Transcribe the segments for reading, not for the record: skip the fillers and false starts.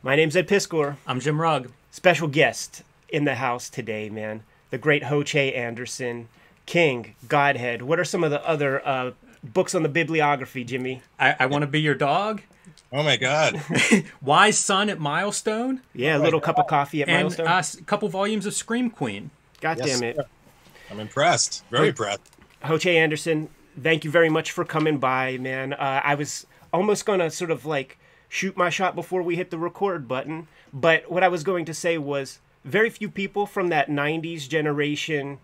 My name's Ed Piskor. I'm Jim Rugg. Special guest in the house today, man. The great Ho-Che Anderson. King, Godhead. What are some of the other books on the bibliography, Jimmy? I Want to Be Your Dog. Oh my God. Wise Son at Milestone. Yeah, a Oh my little God. cup of coffee at And Milestone. a couple volumes of Scream Queen. God Yes, damn it. sir. I'm impressed. Very impressed. Ho-Che Anderson, thank you very much for coming by, man. I was almost going to sort of like shoot my shot before we hit the record button. But what I was going to say was very few people from that 90s generation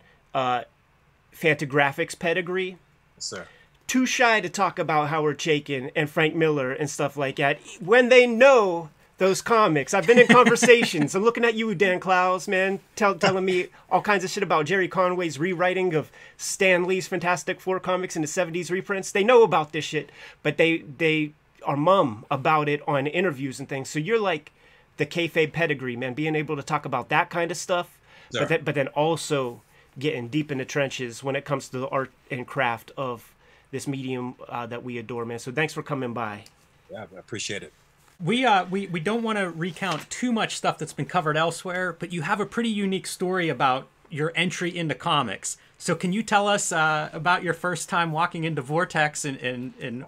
Fantagraphics pedigree Yes, sir. too shy to talk about Howard Chaykin and Frank Miller and stuff like that when they know those comics. I've been in conversations. I'm looking at you, Dan Clowes, man, telling me all kinds of shit about Jerry Conway's rewriting of Stan Lee's Fantastic Four comics in the 70s reprints. They know about this shit, but they are mum about it on interviews and things. So you're like the kayfabe pedigree, man, being able to talk about that kind of stuff, Sure. but then also getting deep in the trenches when it comes to the art and craft of this medium that we adore, man. So thanks for coming by. Yeah, I appreciate it. We don't want to recount too much stuff that's been covered elsewhere, but you have a pretty unique story about your entry into comics. So can you tell us about your first time walking into Vortex and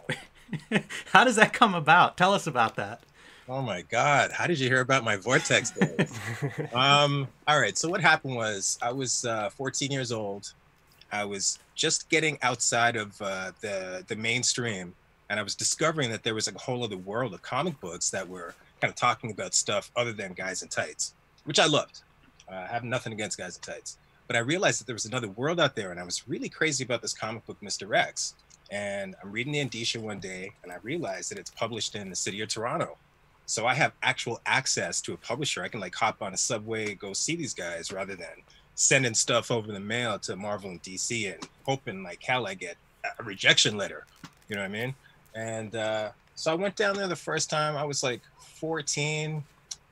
how does that come about? Tell us about that. Oh my God. How did you hear about my Vortex days? All right. So what happened was I was 14 years old. I was just getting outside of the mainstream, and I was discovering that there was a whole other world of comic books that were kind of talking about stuff other than guys in tights, which I loved. I have nothing against guys in tights, but I realized that there was another world out there, and I was really crazy about this comic book, Mr. X. And I'm reading the Indicia one day, and I realized that it's published in the city of Toronto. So I have actual access to a publisher. I can like hop on a subway, go see these guys, rather than sending stuff over the mail to Marvel and DC and hoping like hell I get a rejection letter. You know what I mean? And so I went down there the first time. I was like 14.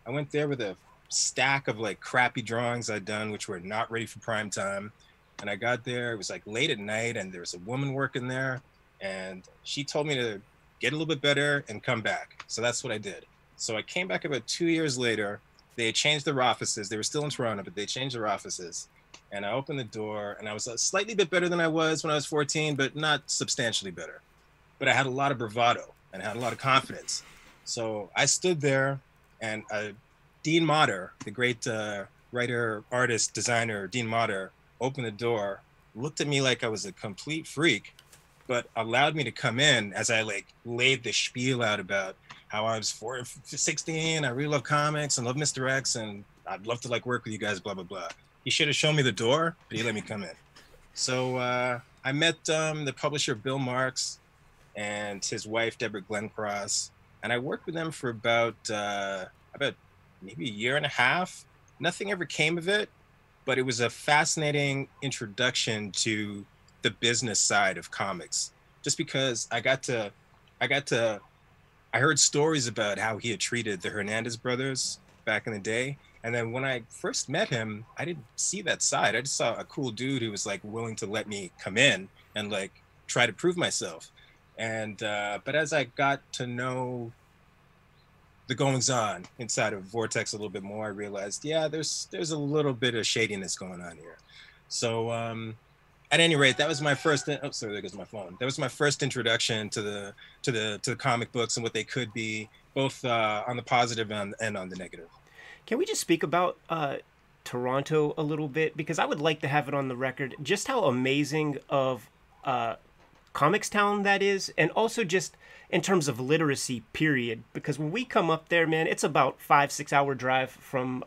I went there with a stack of like crappy drawings I'd done, which were not ready for prime time. And I got there, it was like late at night, and there was a woman working there, and she told me to get a little bit better and come back. So that's what I did. So I came back about 2 years later. They had changed their offices. They were still in Toronto, but they changed their offices. And I opened the door, and I was a slightly bit better than I was when I was 14, but not substantially better. But I had a lot of bravado and I had a lot of confidence. So I stood there, and Dean Motter, the great writer, artist, designer, Dean Motter, opened the door, looked at me like I was a complete freak, but allowed me to come in as I like laid the spiel out about how I was 16, I really love comics and love Mr. X, and I'd love to like work with you guys, blah, blah, blah. He should have shown me the door, but he let me come in. So I met the publisher, Bill Marks, and his wife, Deborah Glencross, and I worked with them for about maybe a year and a half. Nothing ever came of it, but it was a fascinating introduction to the business side of comics, just because I heard stories about how he had treated the Hernandez brothers back in the day. And then when I first met him, I didn't see that side. I just saw a cool dude who was like willing to let me come in and like try to prove myself. And but as I got to know the goings on inside of Vortex a little bit more, I realized, yeah, there's a little bit of shadiness going on here. So at any rate, that was my first. Oh, sorry, there goes my phone. That was my first introduction to the comic books and what they could be, both on the positive and on the negative. Can we just speak about Toronto a little bit? Because I would like to have it on the record just how amazing of Comics Town that is, and also just in terms of literacy, period. Because when we come up there, man, it's about 5-6 hour drive from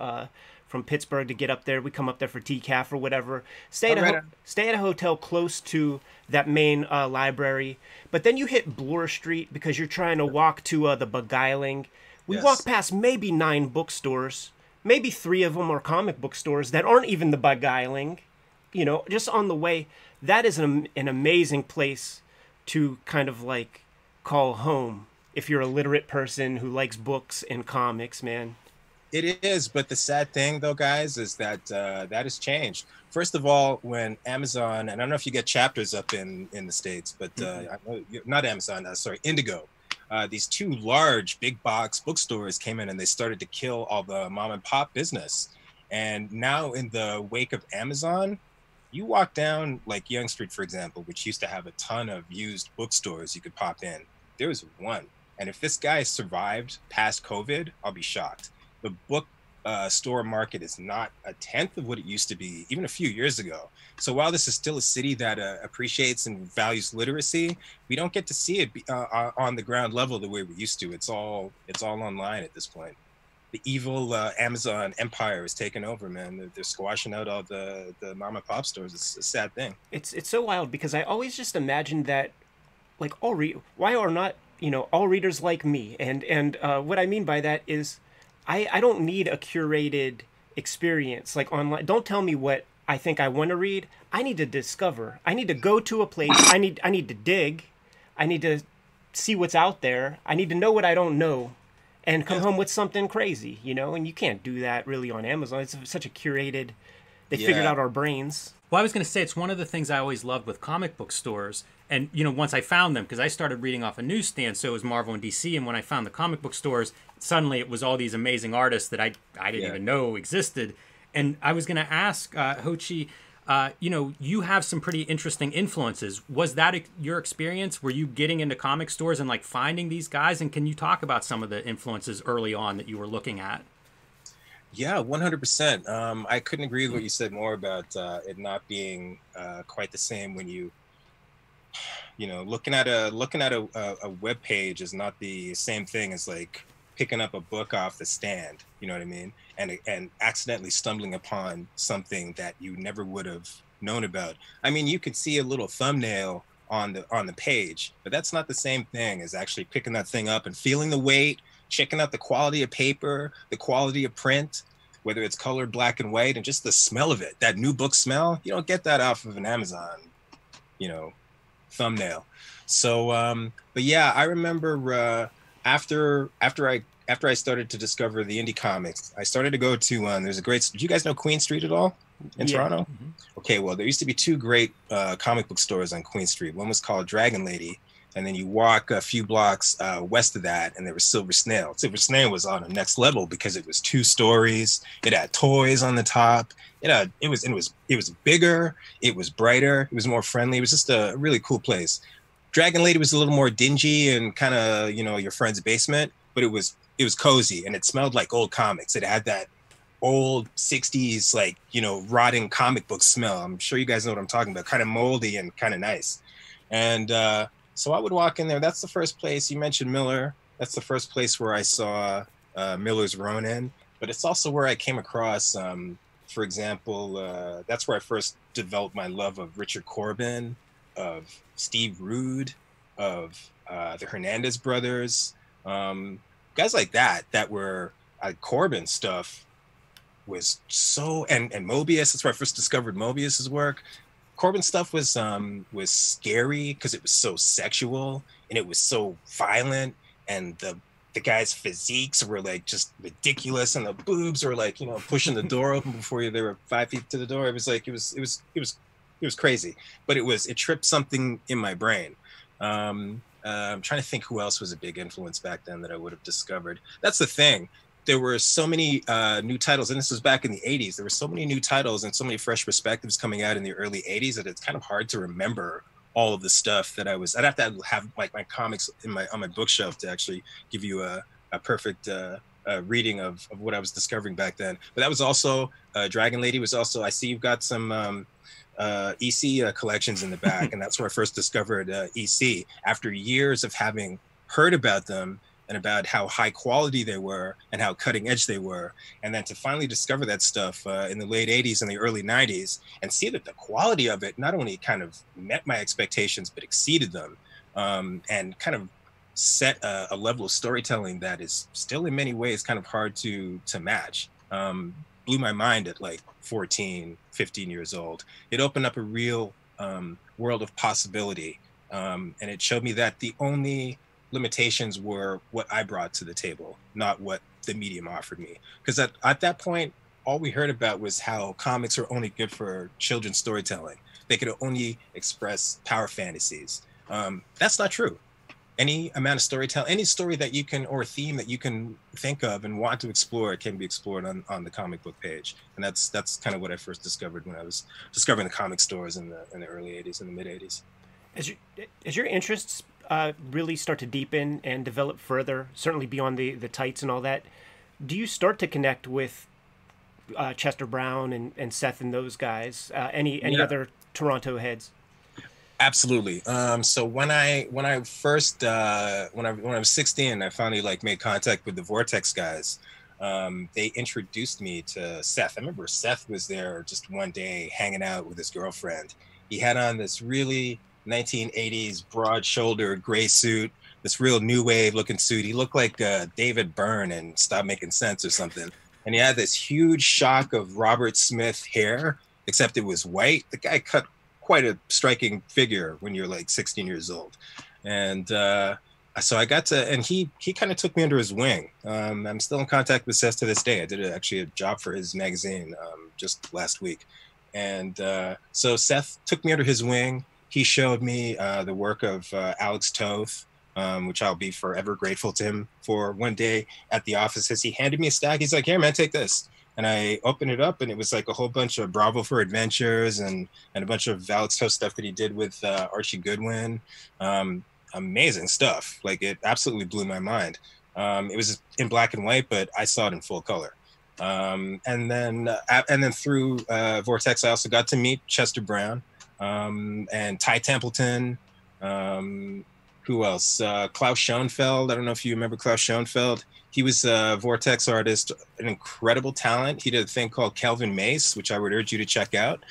Pittsburgh to get up there. We come up there for TCAF or whatever. Stay at a hotel close to that main library. But then you hit Bloor Street because you're trying to walk to the Beguiling. We Yes. walk past maybe 9 bookstores. Maybe 3 of them are comic book stores that aren't even the Beguiling. You know, just on the way. That is an amazing place to kind of like call home if you're a literate person who likes books and comics, man. It is, but the sad thing, though, guys, is that that has changed. First of all, when Amazon, and I don't know if you get chapters up in the States, but I know not Amazon, sorry, Indigo. these two large big box bookstores came in and they started to kill all the mom and pop business. And now in the wake of Amazon, you walk down like Young Street, for example, which used to have a ton of used bookstores you could pop in. There was one. And if this guy survived past COVID, I'll be shocked. The book store market is not a tenth of what it used to be even a few years ago. So while this is still a city that appreciates and values literacy, we don't get to see it on the ground level the way we used to. It's all online at this point. The evil Amazon empire is taking over, man. They're squashing out all the mom and pop stores. It's a sad thing. It's so wild because I always just imagined that, like, why are not, all readers like me? And what I mean by that is, I don't need a curated experience like online. Don't tell me what I think I want to read. I need to discover. I need to go to a place. I need to dig. I need to see what's out there. I need to know what I don't know, and come home with something crazy, And you can't do that really on Amazon. It's such a curated. They figured out our brains. Well, I was going to say, it's one of the things I always loved with comic book stores. And, once I found them, because I started reading off a newsstand, so it was Marvel and DC. And when I found the comic book stores, suddenly it was all these amazing artists that I didn't even know existed. And I was going to ask, Ho Chi, you have some pretty interesting influences. Was that your experience? Were you getting into comic stores and like finding these guys? And can you talk about some of the influences early on that you were looking at? Yeah, 100%. I couldn't agree with what you said more about it not being quite the same when looking at a web page is not the same thing as like picking up a book off the stand. You know what I mean? And accidentally stumbling upon something that you never would have known about. I mean, you could see a little thumbnail on the page, but that's not the same thing as actually picking that thing up and feeling the weight, checking out the quality of paper, the quality of print, whether it's colored black and white, and just the smell of it, that new book smell. You don't get that off of an Amazon, thumbnail. So, but yeah, I remember after I started to discover the indie comics, I started to go to, there's a great, do you guys know Queen Street at all in Toronto? Mm-hmm. Okay, well, there used to be two great comic book stores on Queen Street. One was called Dragon Lady, and then you walk a few blocks west of that, and there was Silver Snail. Silver Snail was on the next level because it was 2 stories. It had toys on the top. It was bigger. It was brighter. It was more friendly. It was just a really cool place. Dragon Lady was a little more dingy and kind of your friend's basement, but it was cozy and it smelled like old comics. It had that old 60s rotting comic book smell. I'm sure you guys know what I'm talking about. Kind of moldy and kind of nice. And so I would walk in there. That's the first place. You mentioned Miller. That's the first place where I saw Miller's Ronin. But it's also where I came across, for example, that's where I first developed my love of Richard Corbin, of Steve Rude, of the Hernandez brothers, guys like that were Corbin stuff was so, and Mobius. That's where I first discovered Mobius's work. Corbin stuff was scary because it was so sexual and it was so violent, and the guys' physiques were like just ridiculous, and the boobs were like pushing the door open before they were 5 feet to the door. It was like it was crazy, but it tripped something in my brain. I'm trying to think who else was a big influence back then that I would have discovered. That's the thing. There were so many new titles, and this was back in the 80s. There were so many new titles and so many fresh perspectives coming out in the early 80s that it's kind of hard to remember all of the stuff that I'd have to have like my comics on my bookshelf to actually give you a perfect reading of what I was discovering back then. But that was also Dragon Lady was also, I see you've got some EC collections in the back, and that's where I first discovered EC after years of having heard about them and about how high quality they were and how cutting edge they were. And then to finally discover that stuff in the late 80s and the early 90s and see that the quality of it not only kind of met my expectations, but exceeded them, and kind of set a level of storytelling that is still in many ways kind of hard to match. Blew my mind at like 14, 15 years old. It opened up a real world of possibility. And it showed me that the only limitations were what I brought to the table, not what the medium offered me. Because at that point, all we heard about was how comics are only good for children's storytelling. They could only express power fantasies. That's not true. any amount of storytelling, any story that you can, or theme that you can think of and want to explore, can be explored on the comic book page. And that's kind of what I first discovered when I was discovering the comic stores in the early 80s and the mid 80s. As your interests really start to deepen and develop further, certainly beyond the tights and all that, do you start to connect with Chester Brown and Seth and those guys? Any other Toronto heads? Absolutely. So when I first when I was 16, I finally like made contact with the Vortex guys. They introduced me to Seth. I remember Seth was there just one day hanging out with his girlfriend. He had on this really 1980s broad-shouldered gray suit, this real new wave looking suit. He looked like David Byrne and Stop Making Sense or something. And he had this huge shock of Robert Smith hair, except it was white. The guy cut quite a striking figure when you're like 16 years old. And so I got to, and he kind of took me under his wing. I'm still in contact with Seth to this day. I did actually a job for his magazine just last week. And so Seth took me under his wing. He showed me the work of Alex Toth, which I'll be forever grateful to him for. One day at the offices, he handed me a stack. He's like, "Here, man, take this." And I opened it up, and it was like a whole bunch of Bravo for Adventures and a bunch of Alex Toth stuff that he did with Archie Goodwin. Amazing stuff. Like, it absolutely blew my mind. It was in black and white, but I saw it in full color. And then through Vortex, I also got to meet Chester Brown and Ty Templeton. Who else? Klaus Schoenfeld. I don't know if you remember Klaus Schoenfeld. He was a Vortex artist, an incredible talent. He did a thing called Kelvin Mace, which I would urge you to check out.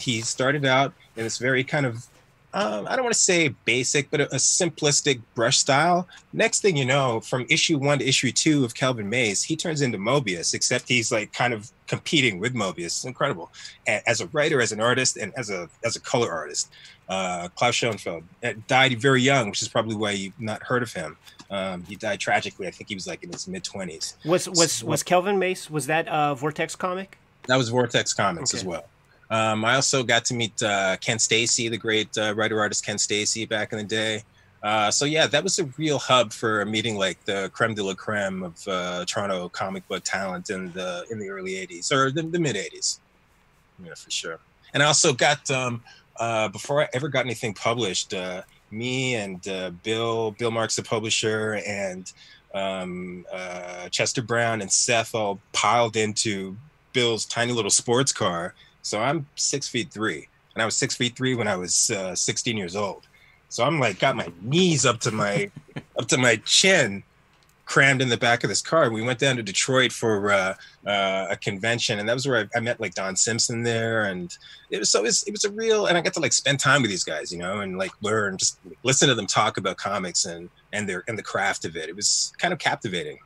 He started out in this very kind of, I don't want to say basic, but a simplistic brush style. Next thing you know, from issue 1 to issue 2 of Kelvin Mace, he turns into Mobius, except he's like kind of competing with Mobius. It's incredible. As a writer, as an artist, and as a color artist. Klaus Schoenfeld died very young, which is probably why you've not heard of him. He died tragically. I think he was like in his mid-20s. Was Kelvin Mace, was that Vortex comic? That was Vortex Comics as well. I also got to meet Ken Stacy, the great writer-artist Ken Stacy back in the day. So yeah, that was a real hub for meeting like the creme de la creme of Toronto comic book talent in the early 80s or the mid 80s. Yeah, for sure. And I also got, before I ever got anything published, me and Bill Marks, the publisher, and Chester Brown and Seth all piled into Bill's tiny little sports car. So I'm 6'3", and I was 6'3" when I was 16 years old. So I'm like, got my knees up to my chin, crammed in the back of this car. We went down to Detroit for a convention, and that was where I met like Don Simpson there, and it was a real. And I got to like spend time with these guys, you know, and like learn, just listen to them talk about comics and the craft of it. It was kind of captivating.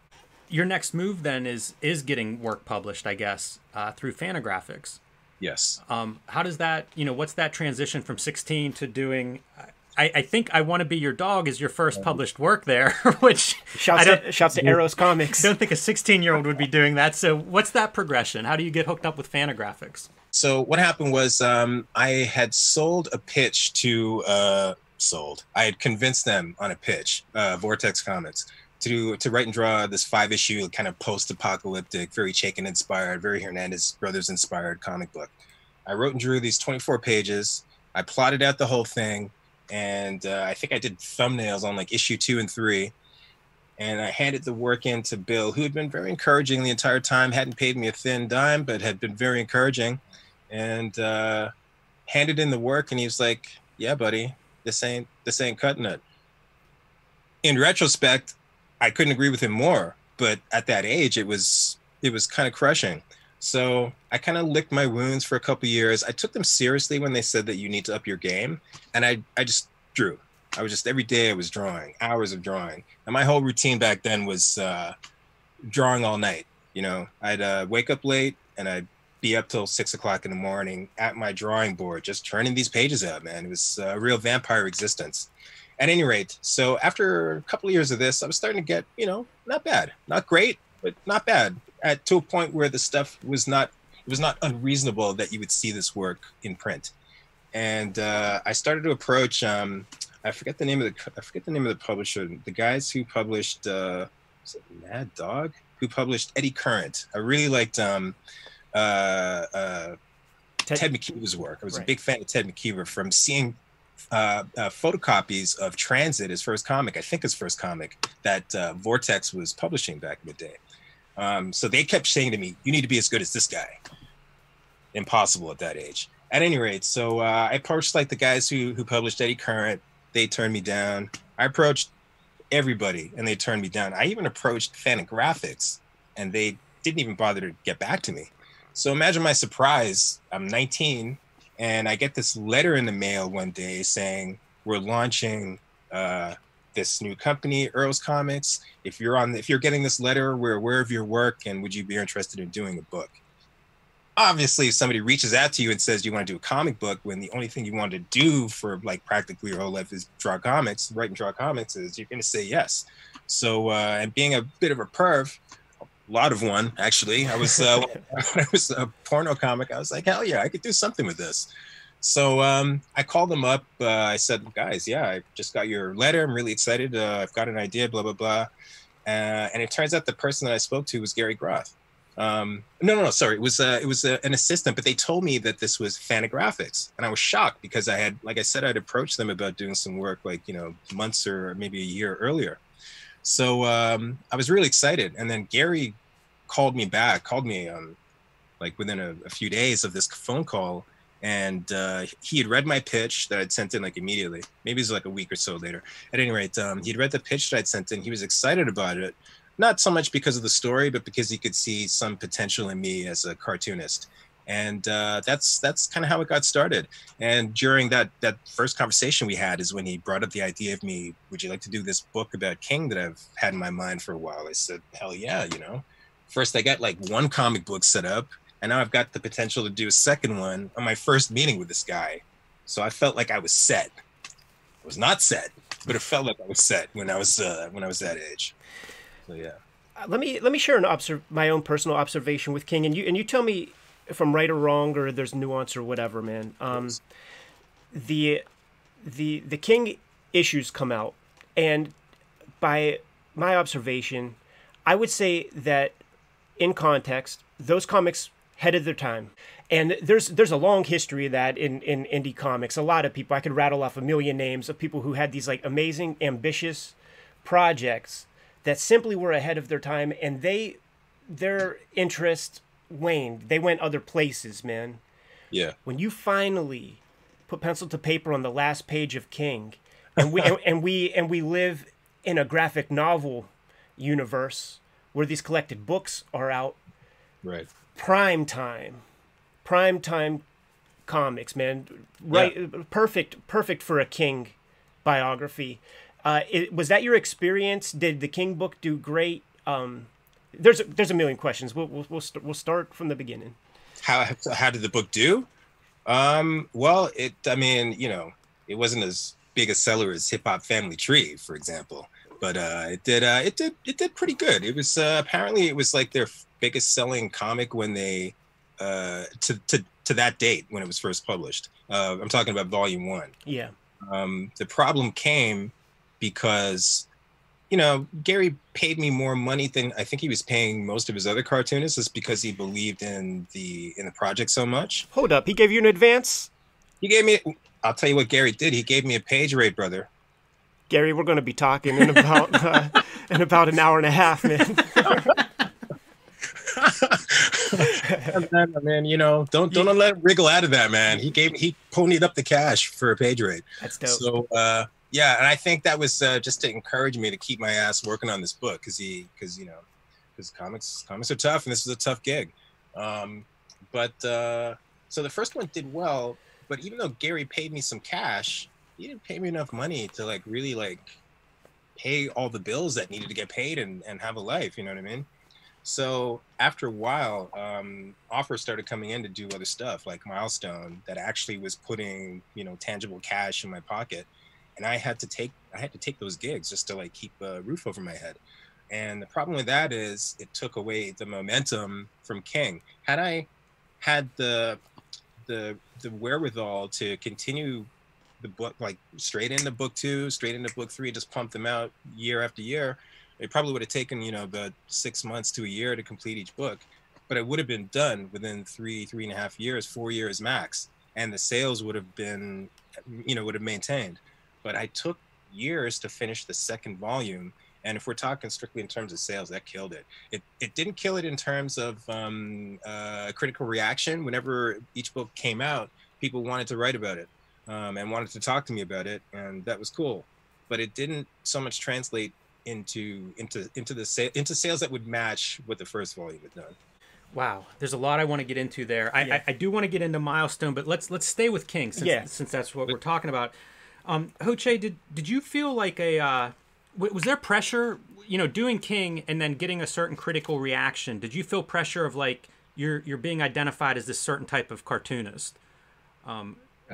Your next move then is getting work published, I guess, through Fantagraphics. Yes. How does that, what's that transition from 16 to doing? I think I Want to Be Your Dog is your first published work there, which shouts to Eros Comics. I don't think a 16-year-old would be doing that. So what's that progression? How do you get hooked up with Fantagraphics? So what happened was I had sold a pitch to I had convinced them on a pitch, Vortex Comics, to write and draw this 5-issue kind of post-apocalyptic, very Chaykin inspired, very Hernandez Brothers inspired comic book. I wrote and drew these 24 pages. I plotted out the whole thing. And I think I did thumbnails on like issue 2 and 3. And I handed the work in to Bill, who had been very encouraging the entire time, hadn't paid me a thin dime, but had been very encouraging. And handed in the work, and he was like, "Yeah, buddy, this ain't cutting it." In retrospect, I couldn't agree with him more, but at that age, it was kind of crushing. So I kind of licked my wounds for a couple of years. I took them seriously when they said that you need to up your game. And I just drew. I was just, every day I was drawing, hours of drawing. And my whole routine back then was drawing all night. You know, I'd wake up late and I'd be up till 6 o'clock in the morning at my drawing board, just turning these pages out, man. It was a real vampire existence. At any rate, so after a couple of years of this, I was starting to get, not bad, not great, but not bad. To a point where the stuff was not unreasonable that you would see this work in print. And I started to approach, I I forget the name of the publisher. The guys who published was it Mad Dog? Who published Eddie Current. I really liked Ted McKeever's work. I was a big fan of Ted McKeever from seeing photocopies of Transit, his first comic, I think his first comic, that Vortex was publishing back in the day. So they kept saying to me, you need to be as good as this guy. Impossible at that age. At any rate, so I approached like the guys who published Eddie Current. They turned me down. I approached everybody and they turned me down. I even approached Fantagraphics and they didn't even bother to get back to me. So imagine my surprise. I'm 19 and I get this letter in the mail one day saying we're launching this new company, Earl's Comics. If you're getting this letter, we're aware of your work and would you be interested in doing a book? Obviously, if somebody reaches out to you and says you want to do a comic book when the only thing you want to do for like practically your whole life is write and draw comics, is you're going to say yes. So, and being a bit of a perv, a lot of one actually, I was when I was a porno comic, I was like, hell yeah, I could do something with this. So I called them up. I said, guys, yeah, I just got your letter. I'm really excited. I've got an idea, blah, blah, blah. And it turns out the person that I spoke to was Gary Groth. Sorry. It was an assistant, but they told me that this was Fantagraphics, and I was shocked because I had, like I said, I'd approached them about doing some work like, months or maybe a year earlier. So, I was really excited. And then Gary called me like within a few days of this phone call. And, he had read my pitch that I'd sent in like immediately, maybe it was like a week or so later. At any rate, he'd read the pitch that I'd sent in. He was excited about it. Not so much because of the story, but because he could see some potential in me as a cartoonist. And that's kind of how it got started. And during that first conversation we had is when he brought up the idea of me, would you like to do this book about King that I've had in my mind for a while? I said, hell yeah, First I got like one comic book set up, and now I've got the potential to do a second one on my first meeting with this guy. So I felt like I was set. I was not set, but it felt like I was set when I was that age. So yeah. Let me share my own personal observation with King, and you tell me if I'm right or wrong, or there's nuance or whatever, man. The King issues come out, and by my observation, I would say that in context, those comics headed their time. And there's a long history of that in indie comics. A lot of people, I could rattle off a million names of people who had these like amazing, ambitious projects that simply were ahead of their time, and their interest waned. They went other places, man. Yeah. When you finally put pencil to paper on the last page of King, and we live in a graphic novel universe where these collected books are out. Right. Prime time comics, man. Right. Yeah. Perfect for a King biography. Was that your experience? Did the King book do great? There's a million questions. We'll start from the beginning. How did the book do? Well, it wasn't as big a seller as Hip Hop Family Tree, for example, but it did pretty good. It was apparently it was like their biggest selling comic when they to that date when it was first published. I'm talking about volume 1. Yeah. The problem came because, Gary paid me more money than I think he was paying most of his other cartoonists, just because he believed in the project so much. Hold up, he gave you an advance? I'll tell you what Gary did. He gave me a page rate, brother. Gary, we're going to be talking in about an hour and a half, man. Man, don't let him wriggle out of that, man. He ponied up the cash for a page rate. That's dope. So yeah, and I think that was just to encourage me to keep my ass working on this book, because comics are tough, and this is a tough gig. So the first one did well, but even though Gary paid me some cash, he didn't pay me enough money to like really like pay all the bills that needed to get paid and have a life. You know what I mean? So after a while, offers started coming in to do other stuff like Milestone that actually was putting, tangible cash in my pocket. And I had to take those gigs just to like keep a roof over my head. And the problem with that is it took away the momentum from King. Had I had the wherewithal to continue the book, like straight into book 2, straight into book 3, just pump them out year after year, it probably would have taken, about 6 months to a year to complete each book, but it would have been done within 3.5 years, 4 years max. And the sales would have been, would have maintained. But I took years to finish the second volume. And if we're talking strictly in terms of sales, that killed it. It didn't kill it in terms of critical reaction. Whenever each book came out, people wanted to write about it and wanted to talk to me about it, and that was cool. But it didn't so much translate into sales that would match what the first volume had done. Wow, there's a lot I want to get into there. I do want to get into Milestone, but let's stay with King since that's what we're talking about. Ho Che, did you feel like was there pressure, doing King and then getting a certain critical reaction? Did you feel pressure of like you're being identified as this certain type of cartoonist?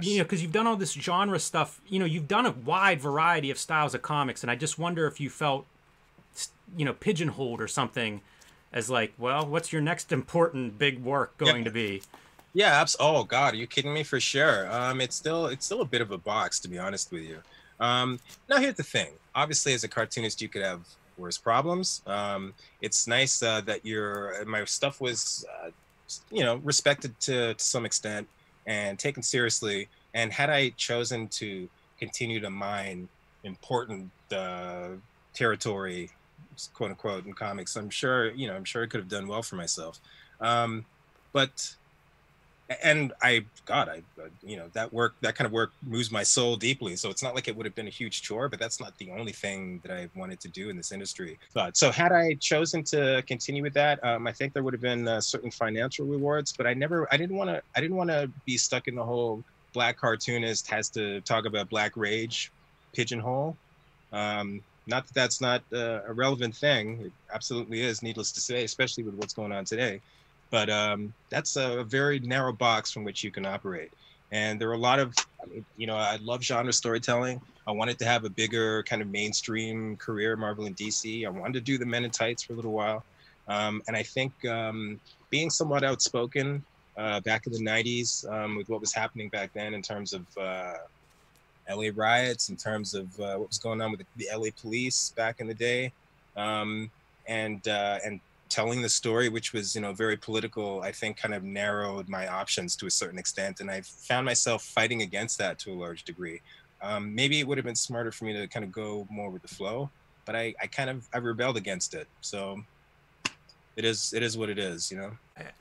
Yes. Because you've done all this genre stuff. You've done a wide variety of styles of comics, and I just wonder if you felt, pigeonholed or something as like, well, what's your next important big work going to be? Yeah, oh God, are you kidding me? For sure. It's still a bit of a box, to be honest with you. Now here's the thing. Obviously, as a cartoonist, you could have worse problems. It's nice that my stuff was, respected to some extent and taken seriously. And had I chosen to continue to mine important territory, quote unquote, in comics, I'm sure I could have done well for myself. But that kind of work moves my soul deeply. So it's not like it would have been a huge chore, but that's not the only thing that I wanted to do in this industry. So had I chosen to continue with that, I think there would have been certain financial rewards, but I didn't want to be stuck in the whole black cartoonist has to talk about black rage pigeonhole. Not that that's not a relevant thing. It absolutely is, needless to say, especially with what's going on today. But that's a very narrow box from which you can operate. And there are a lot of, I love genre storytelling. I wanted to have a bigger kind of mainstream career, Marvel and DC. I wanted to do the Men in Tights for a little while. And I think being somewhat outspoken back in the 90s with what was happening back then in terms of LA riots, in terms of what was going on with the LA police back in the day, and telling the story, which was, very political, I think kind of narrowed my options to a certain extent. And I found myself fighting against that to a large degree. Maybe it would have been smarter for me to kind of go more with the flow, but I rebelled against it. So it is what it is,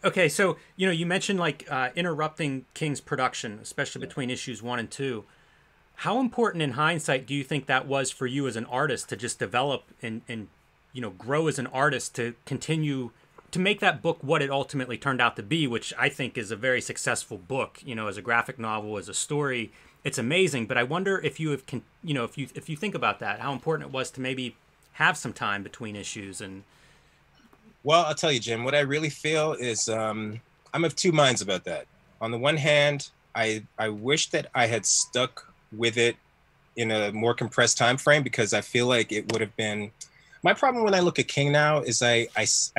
Okay. So, you mentioned like interrupting King's production, especially between issues 1 and 2. How important in hindsight do you think that was for you as an artist to just develop and grow as an artist to continue to make that book what it ultimately turned out to be, which I think is a very successful book, as a graphic novel, as a story, it's amazing. But I wonder if you have, if you think about that, how important it was to maybe have some time between issues. And well, I'll tell you, Jim, what I really feel is I'm of two minds about that. On the one hand, I wish that I had stuck with it in a more compressed time frame, because I feel like it would have been. My problem when I look at King now is I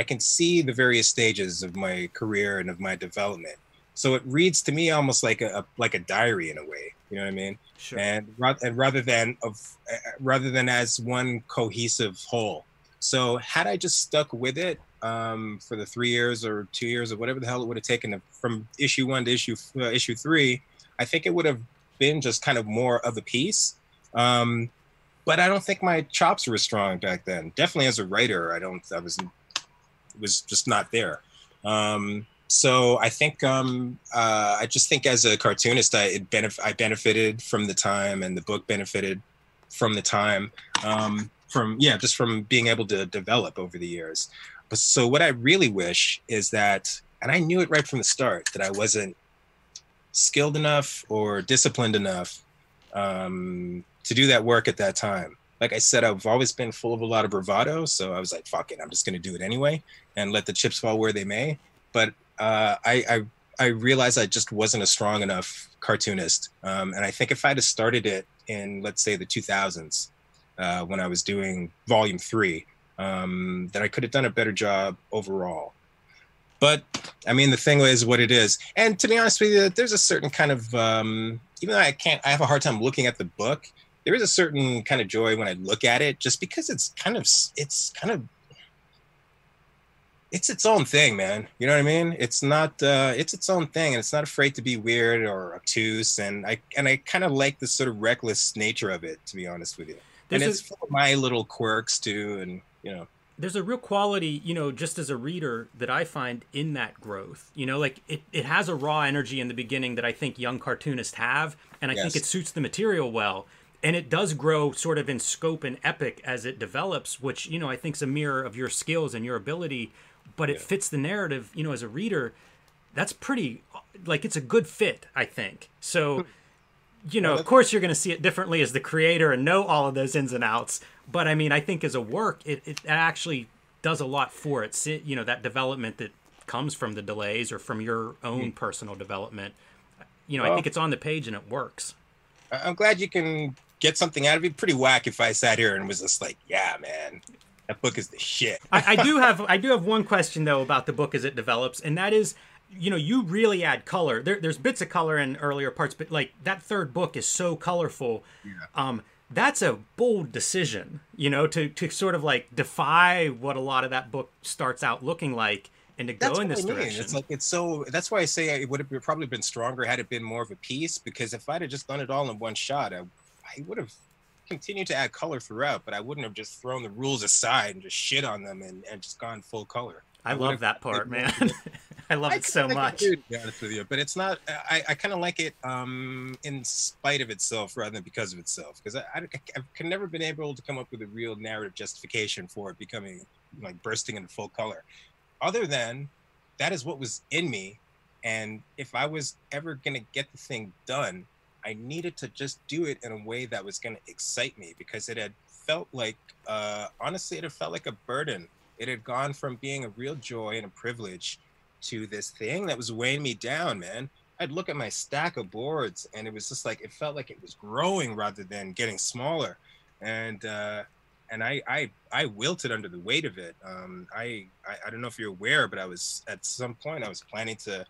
can see the various stages of my career and of my development. So it reads to me almost like a diary in a way. You know what I mean? Sure. And rather than as one cohesive whole. So had I just stuck with it for the 3 years or 2 years or whatever the hell it would have taken from issue 1 to issue 3, I think it would have been just kind of more of a piece. But I don't think my chops were strong back then. Definitely as a writer, it was just not there. So I think, I just think as a cartoonist, I benefited from the time, and the book benefited from the time, just from being able to develop over the years. But so what I really wish is that, and I knew it right from the start, that I wasn't skilled enough or disciplined enough to do that work at that time. Like I said, I've always been full of a lot of bravado, so I was like, fuck it, I'm just going to do it anyway and let the chips fall where they may. But I realized I just wasn't a strong enough cartoonist. And I think if I'd have started it in, let's say, the 2000s, when I was doing volume 3, that I could have done a better job overall. But I mean, the thing is what it is. And to be honest with you, there's a certain kind of, even though I have a hard time looking at the book. There is a certain kind of joy when I look at it, just because it's its own thing, man. You know what I mean? It's not, it's its own thing, and it's not afraid to be weird or obtuse. And I kind of like the sort of reckless nature of it, to be honest with you. And it's full of my little quirks too, and there's a real quality, just as a reader, that I find in that growth. Like it has a raw energy in the beginning that I think young cartoonists have, and I think it suits the material well. And it does grow sort of in scope and epic as it develops, which, I think is a mirror of your skills and your ability, but it fits the narrative, as a reader. That's pretty, like, it's a good fit, I think. So, of course you're going to see it differently as the creator and know all of those ins and outs. But I mean, I think as a work, it actually does a lot for it. That development that comes from the delays or from your own personal development. I think it's on the page and it works. I'm glad you can get something out of it. Pretty whack if I sat here and was just like, yeah, man, that book is the shit. I do have one question though about the book as it develops, and that is, you really add color. There's bits of color in earlier parts, but like that third book is so colorful. Yeah. That's a bold decision, to sort of like defy what a lot of that book starts out looking like and to go in this direction. That's why I say it would have probably been stronger had it been more of a piece, because if I'd have just done it all in one shot, I would have continued to add color throughout, but I wouldn't have just thrown the rules aside and just shit on them and just gone full color. I love that part, man. I love it so much. To be honest with you, but it's not. I kind of like it in spite of itself rather than because of itself. Because I've never been able to come up with a real narrative justification for it becoming like bursting into full color, other than that is what was in me. And if I was ever gonna get the thing done, I needed to just do it in a way that was gonna excite me, because it had felt like, honestly, it had felt like a burden. It had gone from being a real joy and a privilege to this thing that was weighing me down, man. I'd look at my stack of boards and it was just like, it felt like it was growing rather than getting smaller. And I wilted under the weight of it. I don't know if you're aware, but at some point I was planning to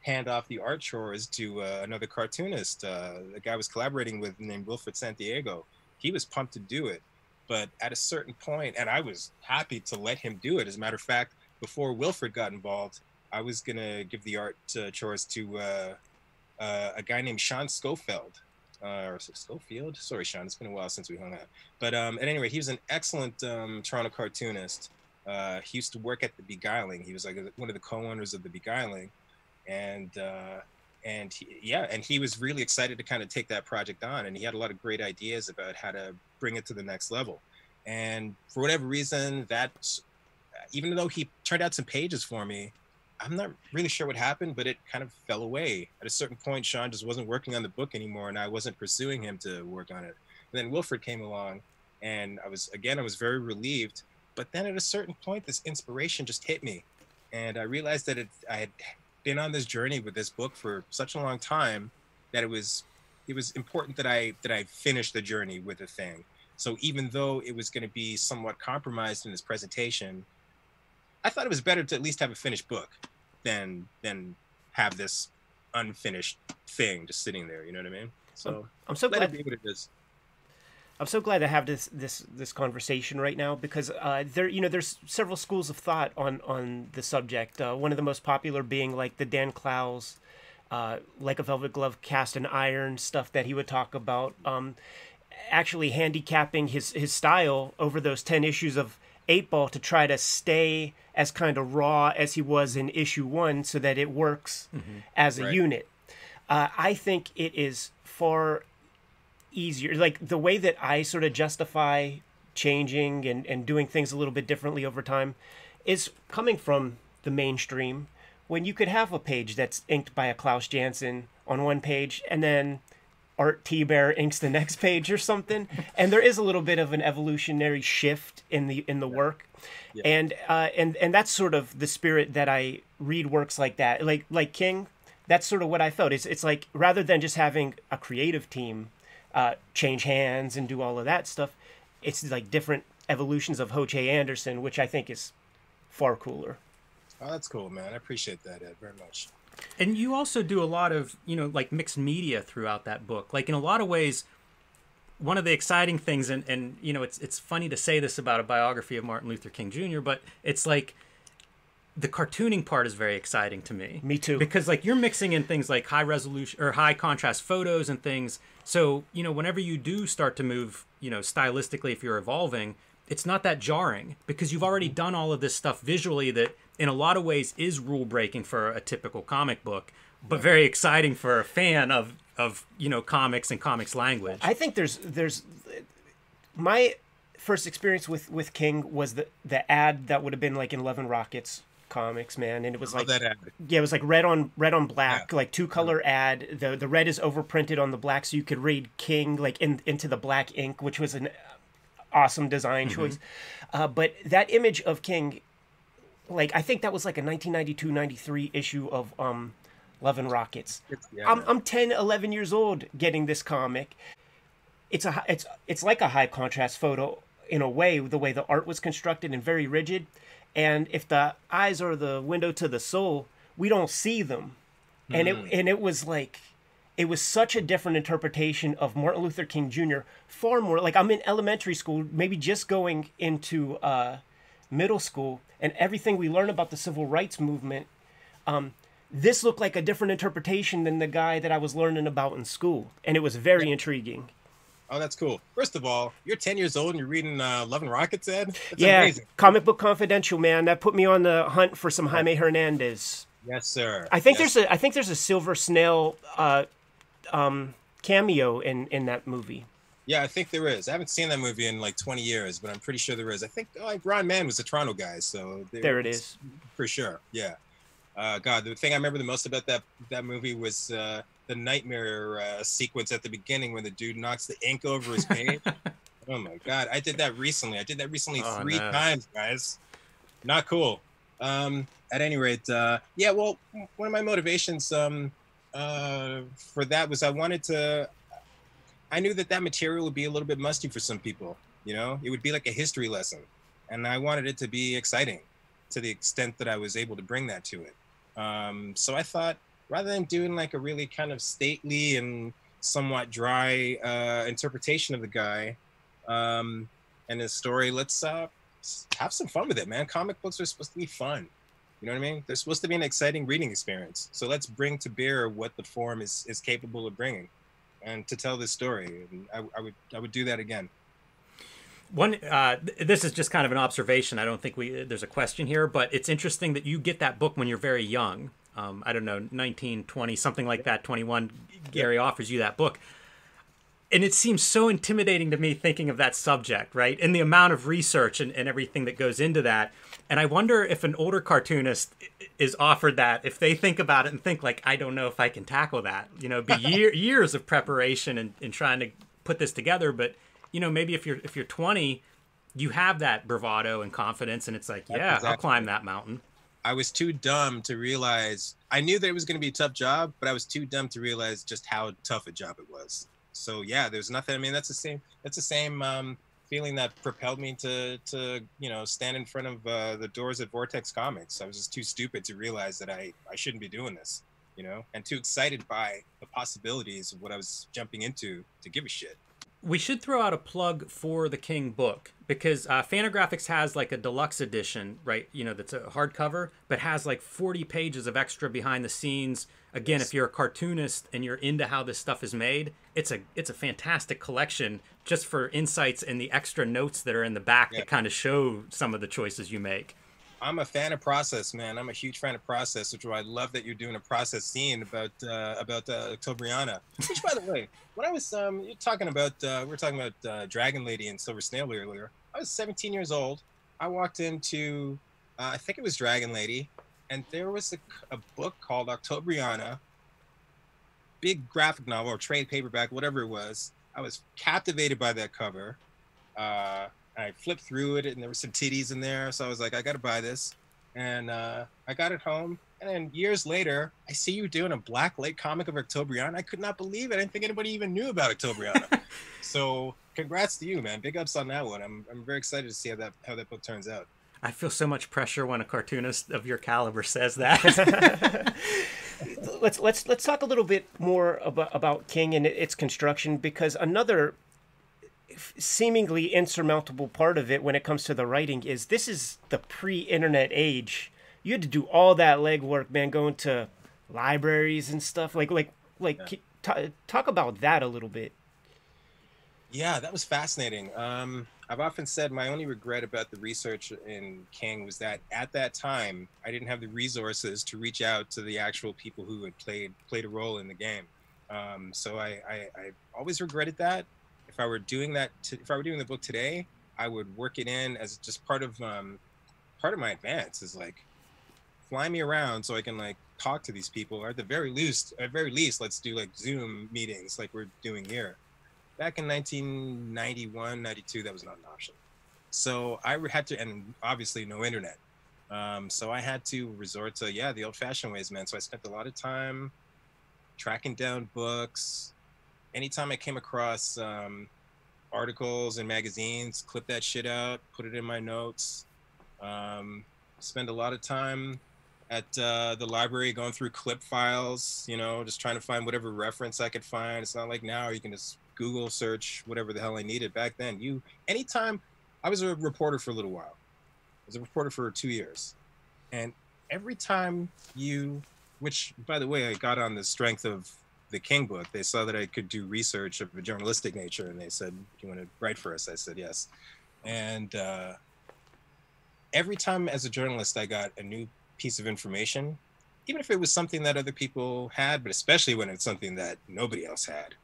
hand off the art chores to another cartoonist. The guy I was collaborating with named Wilfred Santiago. He was pumped to do it. But at a certain point, and I was happy to let him do it. As a matter of fact, before Wilfred got involved, I was going to give the art chores to a guy named Sean Schofield. Or Schofield? Sorry, Sean, it's been a while since we hung out. But at any rate, he was an excellent Toronto cartoonist. He used to work at The Beguiling. He was like one of the co-owners of The Beguiling. And he was really excited to kind of take that project on, and he had a lot of great ideas about how to bring it to the next level. And for whatever reason, that, even though he turned out some pages for me, I'm not really sure what happened, but it kind of fell away. At a certain point, Sean just wasn't working on the book anymore, and I wasn't pursuing him to work on it. And then Wilfred came along, and I was very relieved. But then at a certain point, this inspiration just hit me, and I realized that I had been on this journey with this book for such a long time that it was important that I finish the journey with the thing. So even though it was going to be somewhat compromised in this presentation, I thought it was better to at least have a finished book than have this unfinished thing just sitting there. You know what I mean? So I'm so glad it be what it is. I'm so glad to have this conversation right now, because there's several schools of thought on the subject. One of the most popular being like the Dan Clowes, like a Velvet Glove, cast in iron stuff that he would talk about, actually handicapping his style over those 10 issues of 8-Ball to try to stay as kind of raw as he was in issue 1 so that it works as a unit. I think it is far easier, like the way that I sort of justify changing and doing things a little bit differently over time is coming from the mainstream, when you could have a page that's inked by a Klaus Janson on one page and then Art T-Bear inks the next page or something, and there is a little bit of an evolutionary shift in the work. And that's sort of the spirit that I read works like that, like King. That's sort of what I felt. It's like, rather than just having a creative team change hands and do all of that stuff, it's like different evolutions of Ho Che Anderson, which I think is far cooler. Oh, that's cool, man. I appreciate that, Ed, very much. And you also do a lot of, like mixed media throughout that book. Like in a lot of ways, one of the exciting things, and it's funny to say this about a biography of Martin Luther King Jr., but it's like the cartooning part is very exciting to me. Me too. Because like you're mixing in things like high resolution or high contrast photos and things. So, whenever you do start to move, stylistically, if you're evolving, it's not that jarring because you've already done all of this stuff visually that in a lot of ways is rule breaking for a typical comic book, but very exciting for a fan of comics and comics language. I think there's my first experience with King was the ad that would have been like in Love and Rockets comics, man, and it was like that ad. Yeah, it was like red on black, like 2-color ad. The red is overprinted on the black, so you could read King like into the black ink, which was an awesome design choice. But that image of King, like I think that was like a 1992-93 issue of Love and Rockets. I'm 10, 11 years old getting this comic. It's like a high contrast photo in a way, the way the art was constructed and very rigid. And if the eyes are the window to the soul, we don't see them. And it was like, it was such a different interpretation of Martin Luther King Jr. Far more like I'm in elementary school, maybe just going into middle school, and everything we learn about the civil rights movement, this looked like a different interpretation than the guy that I was learning about in school. And it was very intriguing. Oh, that's cool. First of all, you're 10 years old and you're reading Love and Rockets, Ed? That's yeah, amazing. Comic Book Confidential, man. That put me on the hunt for some Jaime Hernandez. Yes, sir. I think there's a Silver Snail cameo in that movie. Yeah, I think there is. I haven't seen that movie in like 20 years, but I'm pretty sure there is. I think like Ron Mann was a Toronto guy, so there it is. For sure. Yeah. God, the thing I remember the most about that movie was the nightmare sequence at the beginning when the dude knocks the ink over his page. Oh my God, I did that recently. Three times, guys. Not cool. At any rate, yeah. Well, one of my motivations for that was I knew that material would be a little bit musty for some people. It would be like a history lesson, and I wanted it to be exciting to the extent that I was able to bring that to it. So I thought, rather than doing like a really kind of stately and somewhat dry interpretation of the guy and his story, let's have some fun with it, man. Comic books are supposed to be fun. You know what I mean? They're supposed to be an exciting reading experience. So let's bring to bear what the form is capable of bringing, and to tell this story. And I would do that again. This is just kind of an observation. I don't think there's a question here, but it's interesting that you get that book when you're very young. I don't know, 19, 20, something like that, 21, Gary offers you that book. And it seems so intimidating to me thinking of that subject, right? And the amount of research and everything that goes into that. And I wonder if an older cartoonist is offered that, if they think about it and think like, I don't know if I can tackle that. It'd be years of preparation and trying to put this together. But, maybe if you're 20, you have that bravado and confidence, and it's like, yeah, exactly. I'll climb that mountain. I was too dumb to realize, I knew that it was going to be a tough job, but I was too dumb to realize just how tough a job it was. So yeah, there's nothing, I mean, that's the same feeling that propelled me to stand in front of the doors at Vortex Comics. I was just too stupid to realize that I shouldn't be doing this, and too excited by the possibilities of what I was jumping into to give a shit. We should throw out a plug for the King book, because Fantagraphics has like a deluxe edition, right? That's a hardcover, but has like 40 pages of extra behind the scenes. Again, if you're a cartoonist and you're into how this stuff is made, it's a fantastic collection just for insights and the extra notes that are in the back that kind of show some of the choices you make. I'm a fan of Process, man. I'm a huge fan of Process, which I love that you're doing a Process scene about Octobriana. Which, by the way, when I was we were talking about Dragon Lady and Silver Snail earlier. I was 17 years old. I walked into I think it was Dragon Lady, and there was a book called Octobriana, big graphic novel or trade paperback, whatever it was. I was captivated by that cover. I flipped through it, and there were some titties in there. So I was like, I got to buy this. And I got it home. And then years later, I see you doing a Blacklight comic of Octobriana. I could not believe it. I didn't think anybody even knew about Octobriana. So congrats to you, man. Big ups on that one. I'm very excited to see how that book turns out. I feel so much pressure when a cartoonist of your caliber says that. let's talk a little bit more about King and its construction, because another seemingly insurmountable part of it when it comes to the writing is this is the pre-internet age. You had to do all that legwork, man, going to libraries and stuff. Talk about that a little bit. Yeah, that was fascinating. I've often said my only regret about the research in King was that at that time I didn't have the resources to reach out to the actual people who had played a role in the game. So I always regretted that. If I were doing if I were doing the book today, I would work it in as just part of my advance is like fly me around so I can like talk to these people, or at the very least, let's do like Zoom meetings like we're doing here. Back in 1991, 92, that was not an option. So I had to, and obviously no internet. So I had to resort to, the old-fashioned ways, man. So I spent a lot of time tracking down books. Anytime I came across articles and magazines, clip that shit out, put it in my notes. Spend a lot of time at the library going through clip files, just trying to find whatever reference I could find. It's not like now you can just Google search whatever the hell I needed. Back then, anytime, I was a reporter for a little while. I was a reporter for 2 years. And every time which by the way, I got on the strength of the King book, they saw that I could do research of a journalistic nature, and they said, "Do you want to write for us?" I said, "Yes." And every time as a journalist, I got a new piece of information, even if it was something that other people had, but especially when it's something that nobody else had.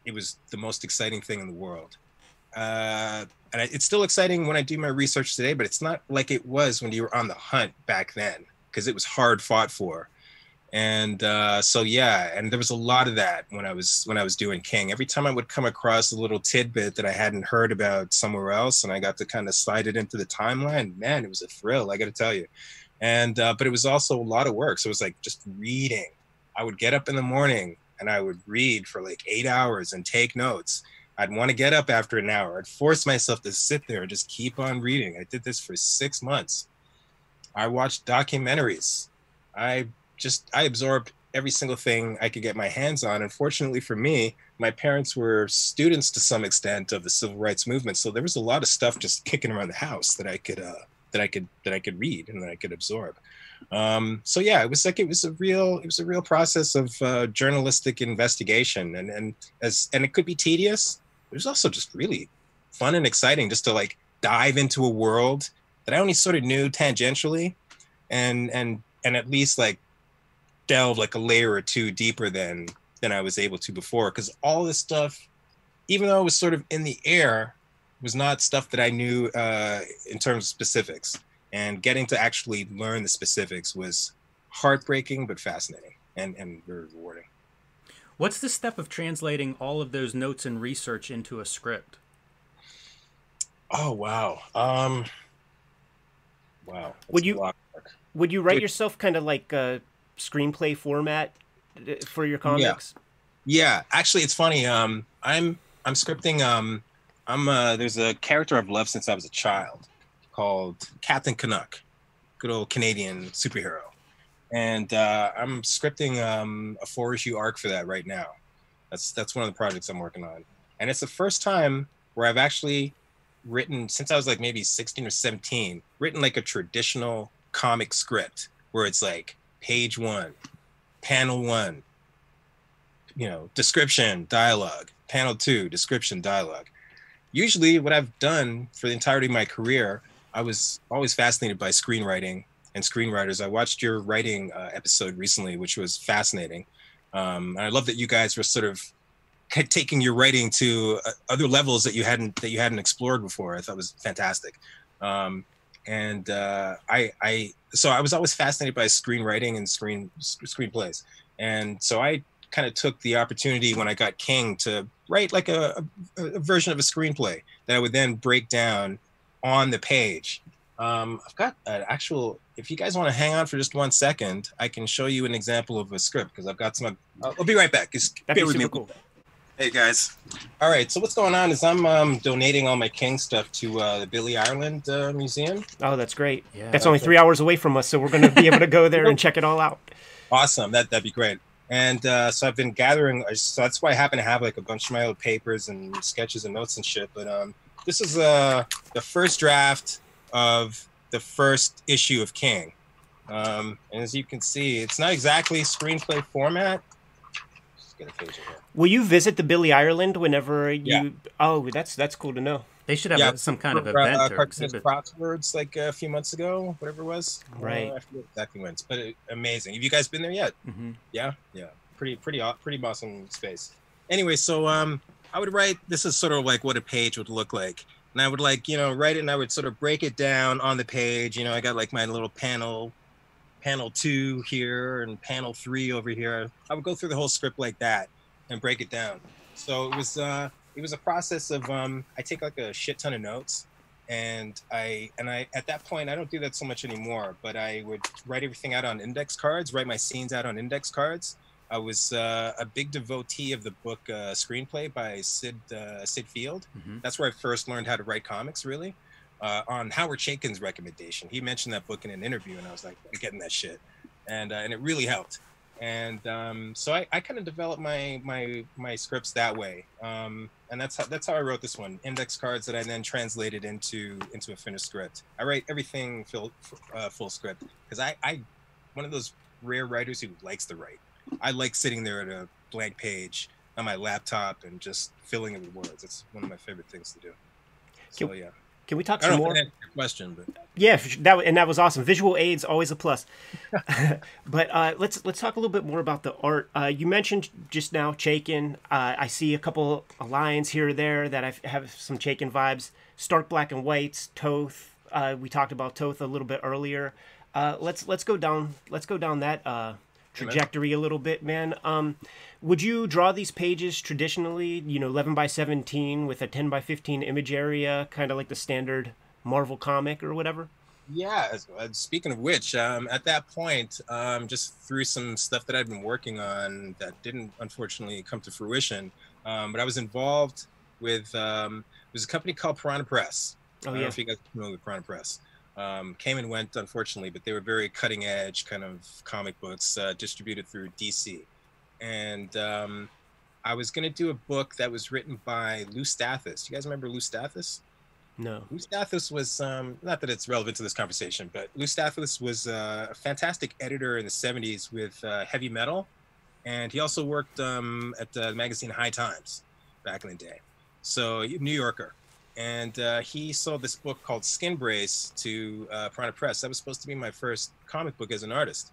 It was the most exciting thing in the world. It's still exciting when I do my research today, but it's not like it was when you were on the hunt back then, because it was hard fought for. And and there was a lot of that when I was doing King. Every time I would come across a little tidbit that I hadn't heard about somewhere else, and I got to kind of slide it into the timeline, man, it was a thrill, I got to tell you. And but it was also a lot of work. So it was like just reading. I would get up in the morning and I would read for like 8 hours and take notes. I'd want to get up after an hour. I'd force myself to sit there and just keep on reading. I did this for 6 months. I watched documentaries. I absorbed every single thing I could get my hands on. Unfortunately for me, my parents were students to some extent of the civil rights movement. So there was a lot of stuff just kicking around the house that I could read and that I could absorb. It was a real process of journalistic investigation, and it could be tedious. It was also just really fun and exciting just to like dive into a world that I only sort of knew tangentially, and at least like delve like a layer or two deeper than I was able to before. Because all this stuff, even though it was sort of in the air, was not stuff that I knew in terms of specifics. And getting to actually learn the specifics was heartbreaking but fascinating and very rewarding. What's the step of translating all of those notes and research into a script? Oh, wow. Wow. Would you write yourself kind of like a screenplay format for your comics? Yeah. Actually, it's funny. I'm scripting. There's a character I've loved since I was a child called Captain Canuck, good old Canadian superhero. And I'm scripting a 4-issue arc for that right now. That's one of the projects I'm working on. And it's the first time where I've actually written, since I was like maybe 16 or 17, written like a traditional comic script where it's like page 1, panel 1, description, dialogue, panel 2, description, dialogue. Usually what I've done for the entirety of my career, I was always fascinated by screenwriting and screenwriters. I watched your writing episode recently, which was fascinating. And I love that you guys were sort of taking your writing to other levels that you hadn't explored before. I thought it was fantastic. So I was always fascinated by screenwriting and screenplays. And so I kind of took the opportunity when I got King to write like a version of a screenplay that I would then break down on the page. I've got an actual, if you guys want to hang on for just 1 second, I can show you an example of a script because I've got some, I'll be right back. Just That'd be super cool. Hey guys. All right, so what's going on is I'm donating all my King stuff to the Billy Ireland Museum. Oh, that's great. Yeah, that's only 3 hours away from us, so we're going to be able to go there and check it all out. Awesome. That'd be great. And so I've been gathering. So that's why I happen to have like a bunch of my old papers and sketches and notes and shit. But this is the first draft of the first issue of King. And as you can see, it's not exactly screenplay format. Just get a page in here. Will you visit the Billy Ireland whenever you? Yeah. Oh, that's cool to know. They should have some kind of event or Cartoonist exhibit. Crosswords like a few months ago, whatever it was. Right. I forget exactly when, but amazing. Have you guys been there yet? Mm-hmm. Yeah. Pretty awesome space. Anyway, so I would write. This is sort of like what a page would look like, and I would write it, and I would sort of break it down on the page. I got like my little panel 2 here and panel 3 over here. I would go through the whole script like that and break it down. So it was a process of I take like a shit ton of notes, and I at that point I don't do that so much anymore, but I would write everything out on index cards, write my scenes out on index cards. I was a big devotee of the book Screenplay by Sid Field. Mm-hmm. That's where I first learned how to write comics, really. On Howard Chaykin's recommendation. He mentioned that book in an interview, and I was like, I'm getting that shit. And it really helped. And so I kind of developed my scripts that way. And that's how I wrote this one. Index cards that I then translated into a finished script. I write everything full script because I one of those rare writers who likes to write. I like sitting there at a blank page on my laptop and just filling it with words. It's one of my favorite things to do. So yeah. Can we talk I some don't know more? if that answered your question, but Yeah, that was awesome. Visual aids always a plus. But let's talk a little bit more about the art. You mentioned just now Chaykin. I see a couple of lines here or there that I have some Chaykin vibes. Stark black and whites. Toth. We talked about Toth a little bit earlier. Let's go down that trajectory a little bit, man. Would you draw these pages traditionally, 11 by 17 with a 10 by 15 image area, kind of like the standard Marvel comic or whatever? yeah. Speaking of which, at that point, just through some stuff that I'd been working on that didn't unfortunately come to fruition, but I was involved with it was a company called Piranha Press. Oh, I don't know yeah. if you guys know the Piranha Press. Came and went, unfortunately, but they were very cutting edge kind of comic books distributed through DC. And I was going to do a book that was written by Lou Stathis. You guys remember Lou Stathis? No. Lou Stathis was, not that it's relevant to this conversation, but Lou Stathis was a fantastic editor in the 70s with heavy metal. And he also worked at the magazine High Times back in the day. So, New Yorker. And he sold this book called Skin Brace to Piranha Press. That was supposed to be my first comic book as an artist.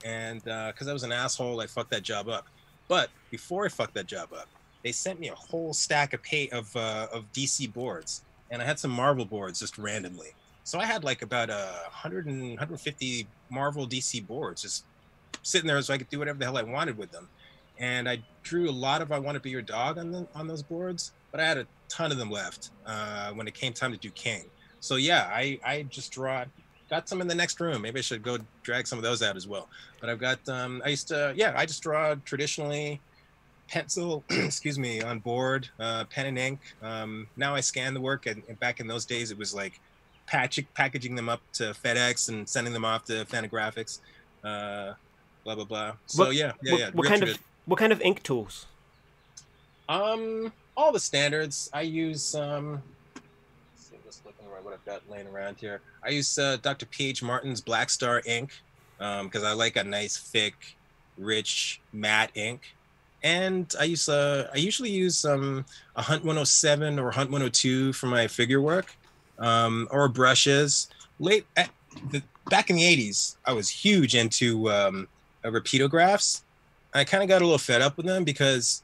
And because I was an asshole, I fucked that job up. But before I fucked that job up, they sent me a whole stack of DC boards. And I had some Marvel boards just randomly. So I had like about 150 Marvel DC boards just sitting there so I could do whatever the hell I wanted with them. And I drew a lot of I Want to Be Your Dog on those boards, but I had a ton of them left when it came time to do King. So yeah, I just got some in the next room. Maybe I should go drag some of those out as well. But I've got I just draw traditionally pencil, excuse me, on board, pen and ink. Now I scan the work, and back in those days it was like packaging them up to FedEx and sending them off to Fantagraphics, blah blah blah. So What kind of ink tools? All the standards. I use let's see, just looking around what I've got laying around here. I use Dr. P.H. Martin's Black Star ink because I like a nice thick, rich matte ink. And I usually use a Hunt 107 or Hunt 102 for my figure work, or brushes. Back in the 80s, I was huge into repeatographs. I kind of got a little fed up with them because,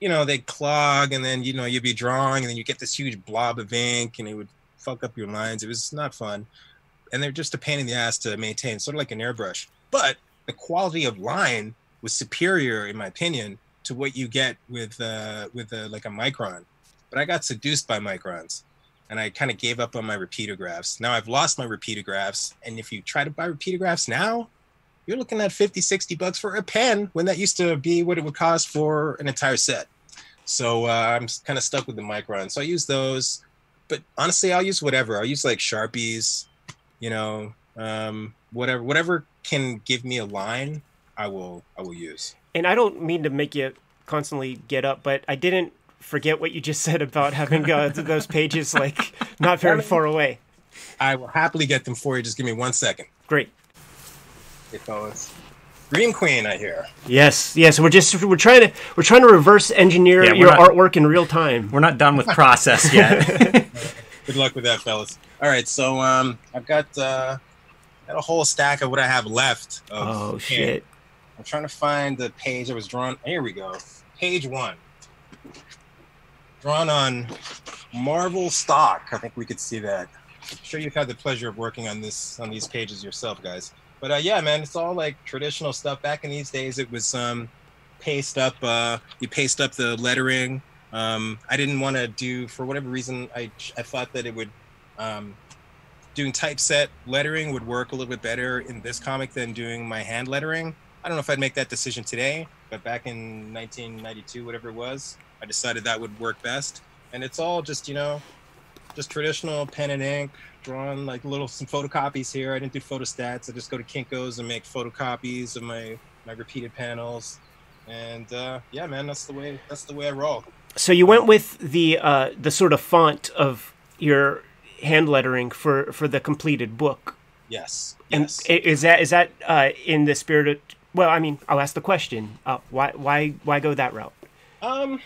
they'd clog, and then, you'd be drawing, and then you get this huge blob of ink, and it would fuck up your lines. It was not fun. And they're just a pain in the ass to maintain, sort of like an airbrush. But the quality of line was superior, in my opinion, to what you get with like a Micron. But I got seduced by Microns, and I kind of gave up on my repeatographs. Now I've lost my repeatographs, and if you try to buy repeatographs now, you're looking at $50-$60 for a pen, when that used to be what it would cost for an entire set. So I'm kind of stuck with the Micron. So I use those, but honestly, I'll use whatever. I'll use like Sharpies, whatever can give me a line. I will use. And I don't mean to make you constantly get up, but I didn't forget what you just said about having those pages like not very far away. I will happily get them for you. Just give me 1 second. Great. Hey, fellas. Dream Queen, I hear. Yes. We're trying to reverse engineer your artwork in real time. We're not done with process yet. Good luck with that, fellas. All right, so I've got a whole stack of what I have left. Shit. I'm trying to find the page that was drawn. Here we go. Page 1. Drawn on marble stock. I think we could see that. I'm sure you've had the pleasure of working on these pages yourself, guys. But yeah, man, it's all like traditional stuff. Back in these days, it was paste up. You paste up the lettering. I didn't want to do, for whatever reason, I thought that it would, doing typeset lettering would work a little bit better in this comic than doing my hand lettering. I don't know if I'd make that decision today, but back in 1992, whatever it was, I decided that would work best. And it's all just, just traditional pen and ink, drawn like some photocopies here. I didn't do photostats. I just go to Kinko's and make photocopies of my repeated panels. And yeah, man, that's the way I roll. So you went with the sort of font of your hand lettering for the completed book. Yes. And is that in the spirit of? Well, I mean, I'll ask the question. Why go that route? I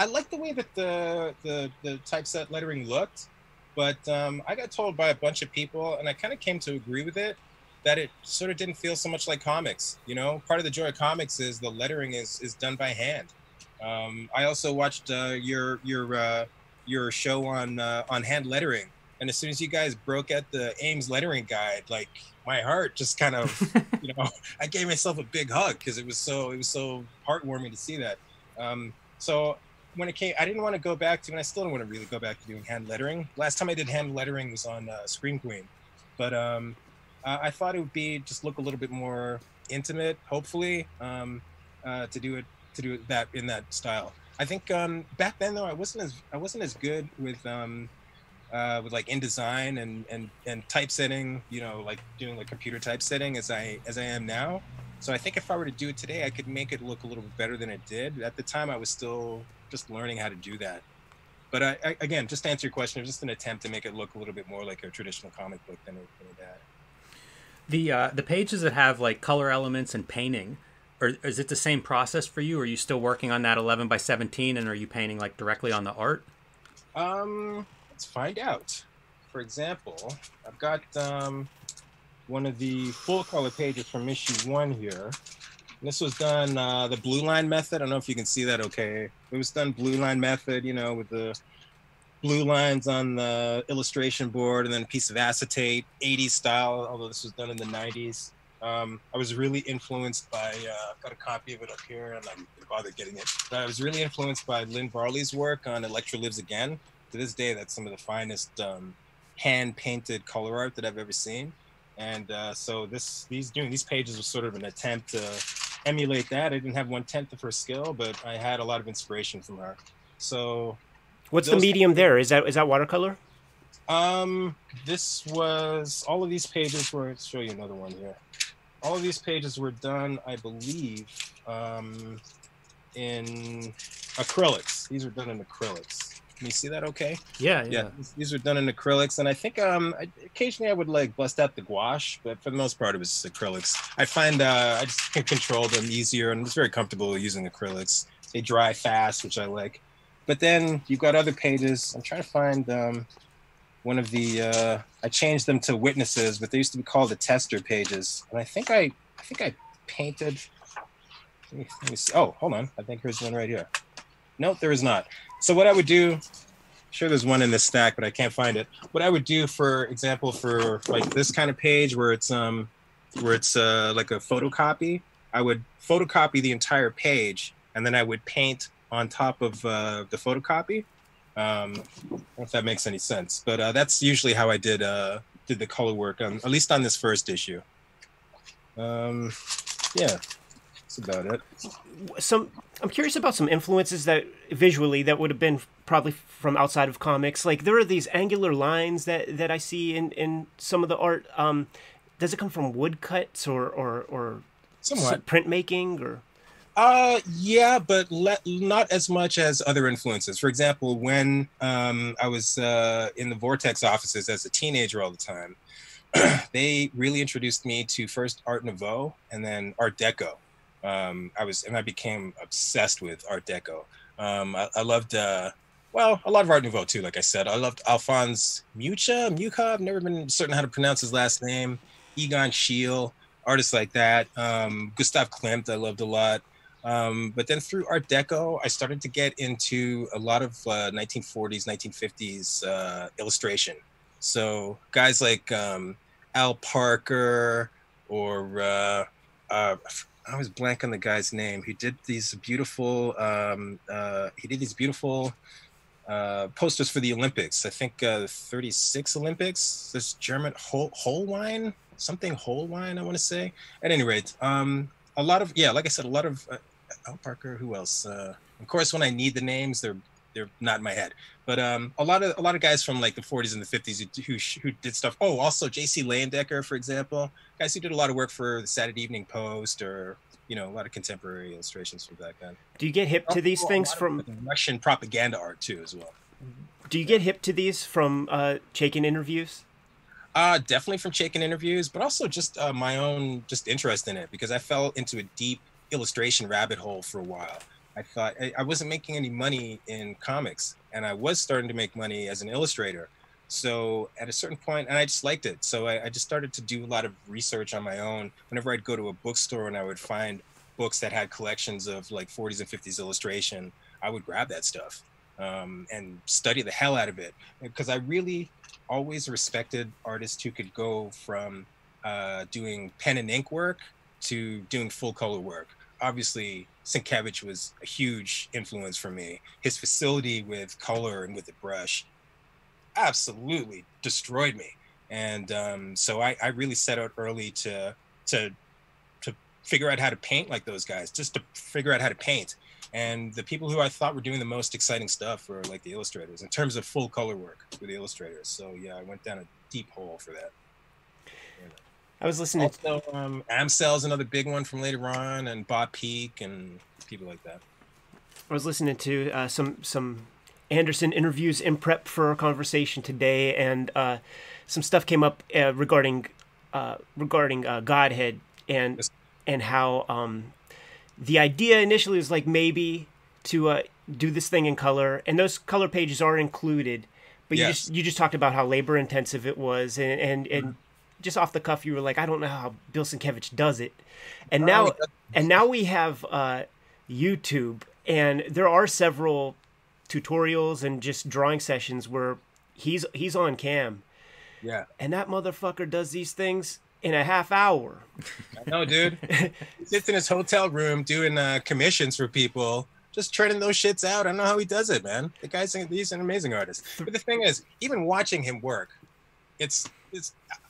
like the way that the typeset lettering looked, but I got told by a bunch of people, and I kind of came to agree with it, that it sort of didn't feel so much like comics. Part of the joy of comics is the lettering is done by hand. I also watched your show on hand lettering, and as soon as you guys broke out the Ames lettering guide, like my heart just kind of, I gave myself a big hug because it was so heartwarming to see that. So when it came, I didn't want to go back to, and I still don't want to really go back to doing hand lettering. Last time I did hand lettering was on Scream Queen, but I thought it would just look a little bit more intimate, hopefully, to do it that in that style. I think back then though I wasn't as good with like InDesign and typesetting, like doing like computer typesetting as I am now. So I think if I were to do it today, I could make it look a little bit better than it did. At the time, I was still just learning how to do that. But again, just to answer your question, it was just an attempt to make it look a little bit more like a traditional comic book than that. The pages that have like color elements and painting, or is it the same process for you? Are you still working on that 11 by 17, and are you painting like directly on the art? Let's find out. For example, I've got one of the full color pages from issue 1 here. And this was done the blue line method. I don't know if you can see that okay. It was done blue line method, with the blue lines on the illustration board and then a piece of acetate, 80s style, although this was done in the 90s. I was really influenced by, I've got a copy of it up here and I didn't bother getting it. But I was really influenced by Lynn Varley's work on Elektra Lives Again. To this day, that's some of the finest hand-painted color art that I've ever seen. And so doing these pages was sort of an attempt to emulate that. I didn't have 1/10 of her skill, but I had a lot of inspiration from her. So, what's the medium there? Is that watercolor? This was, all of these pages were, let's show you another one here. All of these pages were done, I believe, in acrylics. These were done in acrylics. Can you see that okay? Yeah. These were done in acrylics, and I think occasionally I would like bust out the gouache, but for the most part it was acrylics. I find I just can control them easier, and it's very comfortable using acrylics. They dry fast, which I like. But then you've got other pages. I'm trying to find one of the I changed them to witnesses, but they used to be called the tester pages. And I think I painted. Let me see. Oh, hold on. I think there's one right here. Nope, there is not. So what I would do, I'm sure there's one in this stack, but I can't find it. What I would do, for example, for like this kind of page where it's like a photocopy, I would photocopy the entire page, and then I would paint on top of the photocopy. I don't know if that makes any sense, but that's usually how I did the color work, at least on this first issue. Yeah, that's about it. I'm curious about some influences that visually that would have been probably from outside of comics. Like there are these angular lines that I see in some of the art. does it come from woodcuts or Somewhat. printmaking or? Yeah, but not as much as other influences. For example, when I was in the Vortex offices as a teenager all the time, they really introduced me to first Art Nouveau and then Art Deco. I became obsessed with Art Deco. I loved, well, a lot of Art Nouveau too. Like I said, I loved Alphonse Mucha. I've never been certain how to pronounce his last name. Egon Schiele, artists like that. Gustav Klimt, I loved a lot. But then through Art Deco, I started to get into a lot of 1940s, 1950s illustration. So guys like Al Parker or I was blank on the guy's name. He did these beautiful posters for the Olympics. I think 36 Olympics. This German Holwein, I want to say. At any rate, a lot of, yeah, like I said, a lot of Al Parker. Who else? Of course, when I need the names, they're not in my head. But a lot of guys from like the 40s and the 50s who did stuff. Oh, also J.C. Leyendecker, for example, guys who did a lot of work for the Saturday Evening Post, or a lot of contemporary illustrations from back then. Do you get hip to these things from Russian propaganda art too, as well? Do you get hip to these from Chaikin interviews? Definitely from Chaikin interviews, but also just my own interest in it, because I fell into a deep illustration rabbit hole for a while. I thought I wasn't making any money in comics, and I was starting to make money as an illustrator. So at a certain point, and I just liked it. So I just started to do a lot of research on my own. Whenever I'd go to a bookstore and I would find books that had collections of like 40s and 50s illustration, I would grab that stuff and study the hell out of it. Because I really always respected artists who could go from doing pen and ink work to doing full color work. Obviously, Sienkiewicz was a huge influence for me. His facility with color and with the brush absolutely destroyed me. And so I really set out early to figure out how to paint like those guys, just to figure out how to paint. And the people who I thought were doing the most exciting stuff were like the illustrators, in terms of full color work, were the illustrators. So yeah, I went down a deep hole for that. I was listening. Also, Amcel's another big one from later on, and Bob Peak and people like that. I was listening to some Anderson interviews in prep for our conversation today, and some stuff came up regarding Godhead and how the idea initially was like maybe to do this thing in color, and those color pages are included, but yes. you just talked about how labor intensive it was, and just off the cuff, you were like, I don't know how Bill Sienkiewicz does it. And now we have YouTube, and there are several tutorials and just drawing sessions where he's on cam. Yeah. And that motherfucker does these things in a half hour. I know, dude. He sits in his hotel room doing commissions for people, just treading those shits out. I don't know how he does it, man. He's an amazing artist. But the thing is, even watching him work,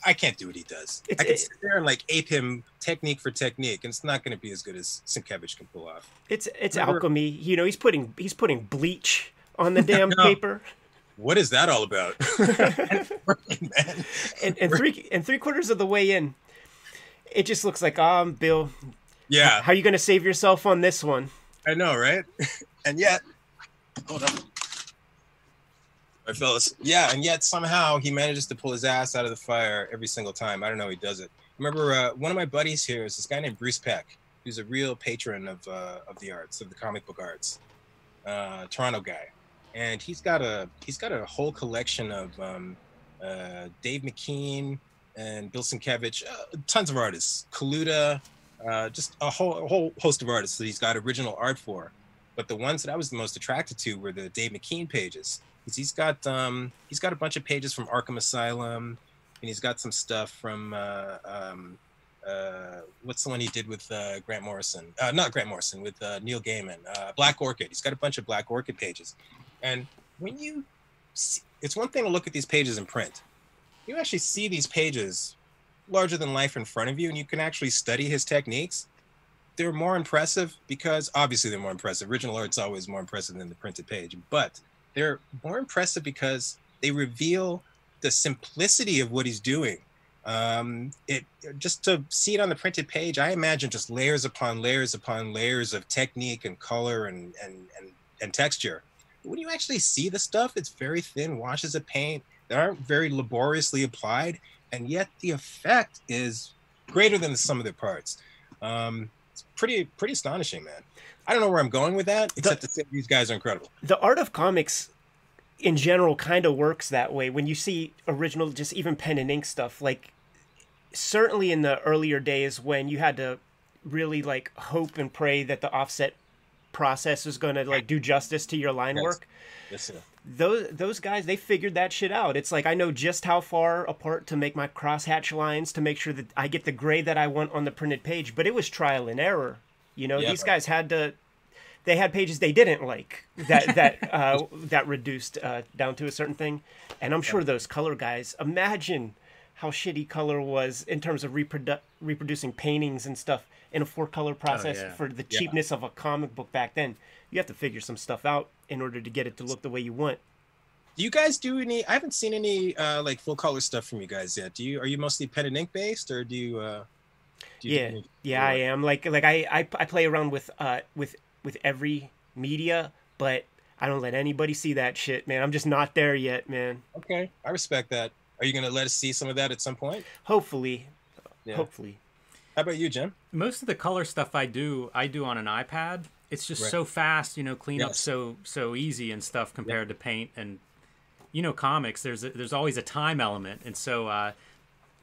I can't do what he does. I can sit there and like ape him technique for technique, and it's not going to be as good as Sienkiewicz can pull off. It's alchemy. He's putting bleach on the damn paper. What is that all about? and three quarters of the way in, it just looks like, Bill. Yeah. How are you going to save yourself on this one? I know, right? And yet, hold on. My fellas. Yeah, and yet somehow he manages to pull his ass out of the fire every single time. I don't know how he does it. I remember one of my buddies here is this guy named Bruce Peck, who's a real patron of the arts, of the comic book arts, Toronto guy, and he's got a whole collection of Dave McKean and Bill Sienkiewicz, tons of artists, Kaluta, just a whole host of artists that he's got original art for. But the ones that I was the most attracted to were the Dave McKean pages. He's got a bunch of pages from Arkham Asylum, and he's got some stuff from what's the one he did with Grant Morrison? Not Grant Morrison, with Neil Gaiman. Black Orchid. He's got a bunch of Black Orchid pages. And when you see, it's one thing to look at these pages in print. You actually see these pages larger than life in front of you, and you can actually study his techniques. They're more impressive because obviously they're more impressive. Original art's always more impressive than the printed page, but they're more impressive because they reveal the simplicity of what he's doing. It just to see it on the printed page, I imagine just layers upon layers upon layers of technique and color and texture. When you actually see the stuff, it's very thin washes of paint that aren't very laboriously applied, and yet the effect is greater than the sum of their parts. It's pretty astonishing, man. I don't know where I'm going with that, except to say these guys are incredible. The art of comics in general kind of works that way. When you see original, just even pen and ink stuff, like certainly in the earlier days when you had to really like hope and pray that the offset process is going to like do justice to your line work. Yes, sir. Those guys, they figured that shit out. It's like I know just how far apart to make my crosshatch lines to make sure that I get the gray that I want on the printed page. But it was trial and error. You know, these guys had to. They had pages they didn't like that reduced down to a certain thing, and I'm sure those color guys. Imagine how shitty color was in terms of reproducing paintings and stuff in a 4-color process for the cheapness of a comic book back then. You have to figure some stuff out in order to get it to look the way you want. Do you guys do any? I haven't seen any like full color stuff from you guys yet. Are you mostly pen and ink based, or do you? I am. Like I play around with every media, but I don't let anybody see that shit, man. I'm just not there yet, man. Okay, I respect that. Are you gonna let us see some of that at some point? Hopefully. Hopefully. How about you, Jim? Most of the color stuff I do on an iPad. It's just so fast, clean up so easy and stuff compared to paint. And comics, there's always a time element, and so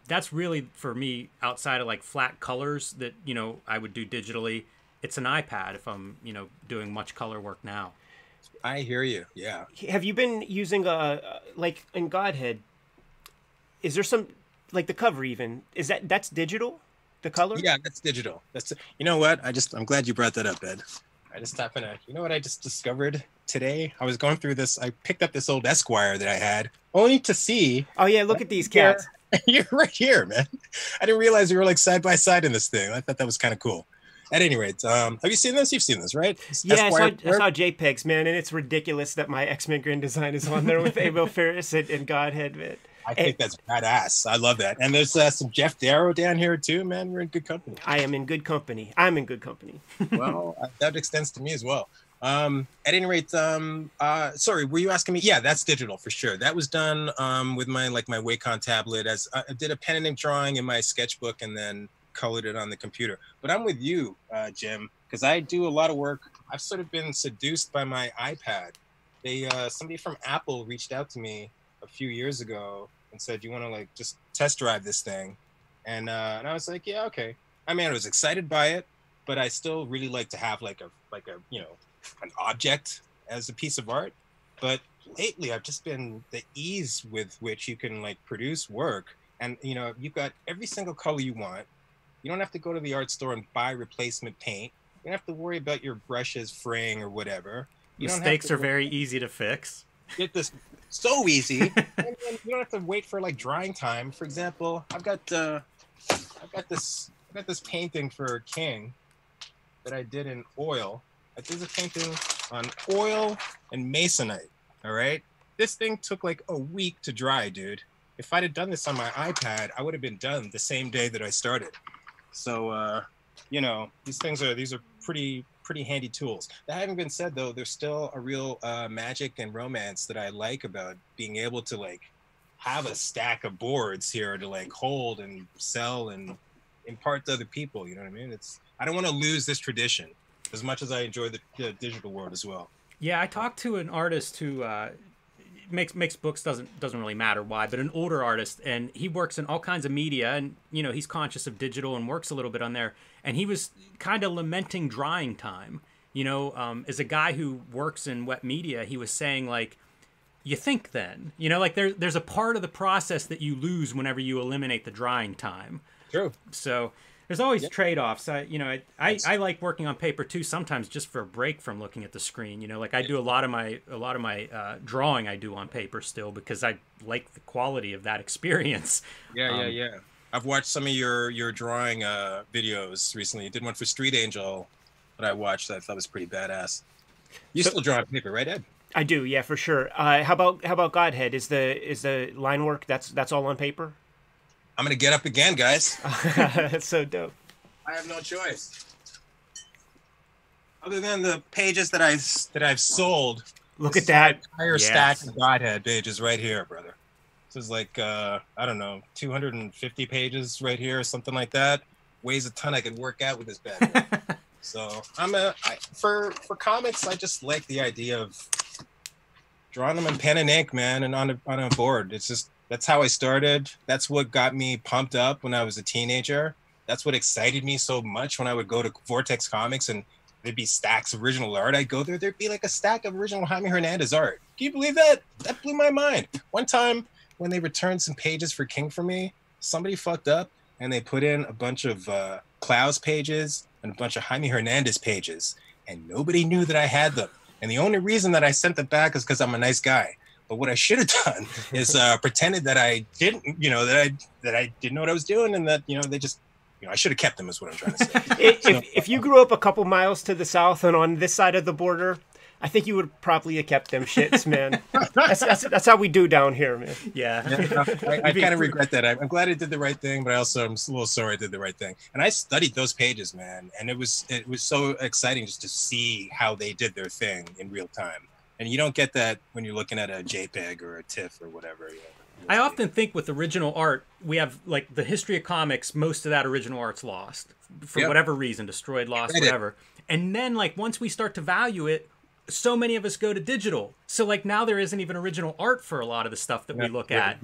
that's really for me outside of like flat colors that I would do digitally. It's an iPad if I'm doing much color work now. I hear you. Yeah. Have you been using like in Godhead? Is there some like the cover even? That's digital? The color? Yeah, that's digital. You know what? I'm glad you brought that up, Ed. I just happened to, what I just discovered today? I was going through this. I picked up this old Esquire that I had, only to see. Oh yeah, look at these cats. You're right here, man. I didn't realize we were like side by side in this thing. I thought that was kind of cool. At any rate, have you seen this? You've seen this, right? Yeah, I saw JPEGs, man, and it's ridiculous that my X-Men Grand Design is on there with Abel Ferris and Godhead, man. I think that's badass. I love that. And there's some Jeff Darrow down here too, man. We're in good company. I am in good company. I'm in good company. Well, that extends to me as well. At any rate, sorry, were you asking me? Yeah, that's digital for sure. That was done with my Wacom tablet. As I did a pen and ink drawing in my sketchbook and then colored it on the computer. But I'm with you, Jim, because I do a lot of work. I've sort of been seduced by my iPad. Somebody from Apple reached out to me a few years ago and said, "You want to like just test drive this thing?" And I was like, "Yeah, okay." I mean, I was excited by it, but I still really like to have like a an object as a piece of art. But lately, I've just been the ease with which you can like produce work, and you've got every single color you want. You don't have to go to the art store and buy replacement paint. You don't have to worry about your brushes fraying or whatever. Mistakes are very easy to fix. Get this so easy. And you don't have to wait for like drying time. For example, I've got this painting for King that I did in oil. I did a painting on oil and masonite. All right, this thing took like a week to dry, dude. If I'd have done this on my iPad, I would have been done the same day that I started. So, these are pretty handy tools. That having been said, though, there's still a real magic and romance that I like about being able to like have a stack of boards here to like hold and sell and impart to other people. You know what I mean? I don't want to lose this tradition as much as I enjoy the digital world as well. Yeah, I talked to an artist who makes books, doesn't really matter why, but an older artist, and he works in all kinds of media, and he's conscious of digital and works a little bit on there, and he was kind of lamenting drying time. As a guy who works in wet media, he was saying like, you think then, like there's a part of the process that you lose whenever you eliminate the drying time. True. So there's always trade-offs. I like working on paper too, sometimes just for a break from looking at the screen. Like I do a lot of my drawing I do on paper still because I like the quality of that experience. Yeah. I've watched some of your drawing videos recently. You did one for Street Angel that I watched that I thought was pretty badass. You still draw on paper, right, Ed? I do, yeah, for sure. How about Godhead? Is the line work that's all on paper? I'm gonna get up again, guys. That's so dope. I have no choice. Other than the pages that I've sold. Look at that Entire stack of Godhead pages right here, brother. This is like I don't know, 250 pages right here or something like that. Weighs a ton. I could work out with this bad boy. So for comics, I just like the idea of drawing them in pen and ink, man, and on a board. It's just that's how I started. That's what got me pumped up when I was a teenager. That's what excited me so much when I would go to Vortex Comics and there'd be stacks of original art. I'd go there, there'd be like a stack of original Jaime Hernandez art. Can you believe that? That blew my mind. One time when they returned some pages for King for me, somebody fucked up and they put in a bunch of Klaus pages and a bunch of Jaime Hernandez pages, and nobody knew that I had them. And the only reason that I sent them back is because I'm a nice guy. But what I should have done is pretended that I didn't, that I didn't know what I was doing, and that they just, I should have kept them. Is what I'm trying to say. If you grew up a couple miles to the south and on this side of the border, I think you would probably have kept them shits, man. That's how we do down here, man. Yeah. I kind of regret that. I'm glad I did the right thing, but I also am a little sorry I did the right thing. And I studied those pages, man, and it was so exciting just to see how they did their thing in real time. And you don't get that when you're looking at a JPEG or a TIFF or whatever. I often think with original art, we have like the history of comics. Most of that original art's lost for whatever reason, destroyed, lost, whatever. And then like once we start to value it, so many of us go to digital. So like now there isn't even original art for a lot of the stuff that we look at.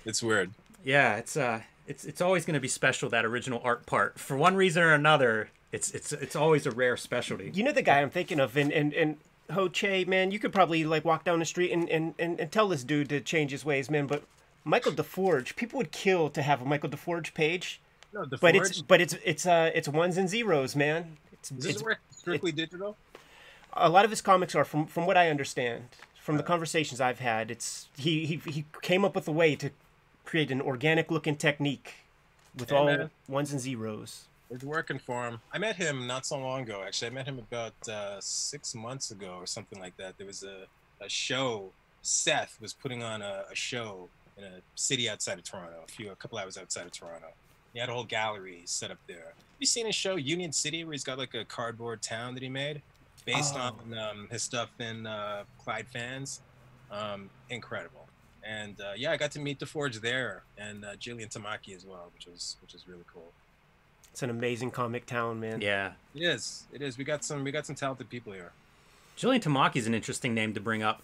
It's weird. Yeah, it's always going to be special, that original art part. For one reason or another, it's always a rare specialty. You know the guy I'm thinking of, and Ho Che, man, you could probably like walk down the street and tell this dude to change his ways, man. But Michael DeForge, people would kill to have a Michael DeForge page. No, DeForge? But it's ones and zeros, man. Does this work strictly digital? A lot of his comics are, from what I understand, from the conversations I've had. It's he came up with a way to create an organic looking technique with all ones and zeros. It's working for him. I met him not so long ago, actually. I met him about 6 months ago or something like that. There was a show. Seth was putting on a show in a city outside of Toronto, a couple hours outside of Toronto. He had a whole gallery set up there. Have you seen his show, Union City, where he's got like a cardboard town that he made based on his stuff in Clyde Fans? Incredible. And I got to meet DeForge there, and Jillian Tamaki as well, which was really cool. It's an amazing comic town, man. Yeah, it is. It is. We got some talented people here. Jillian Tamaki is an interesting name to bring up.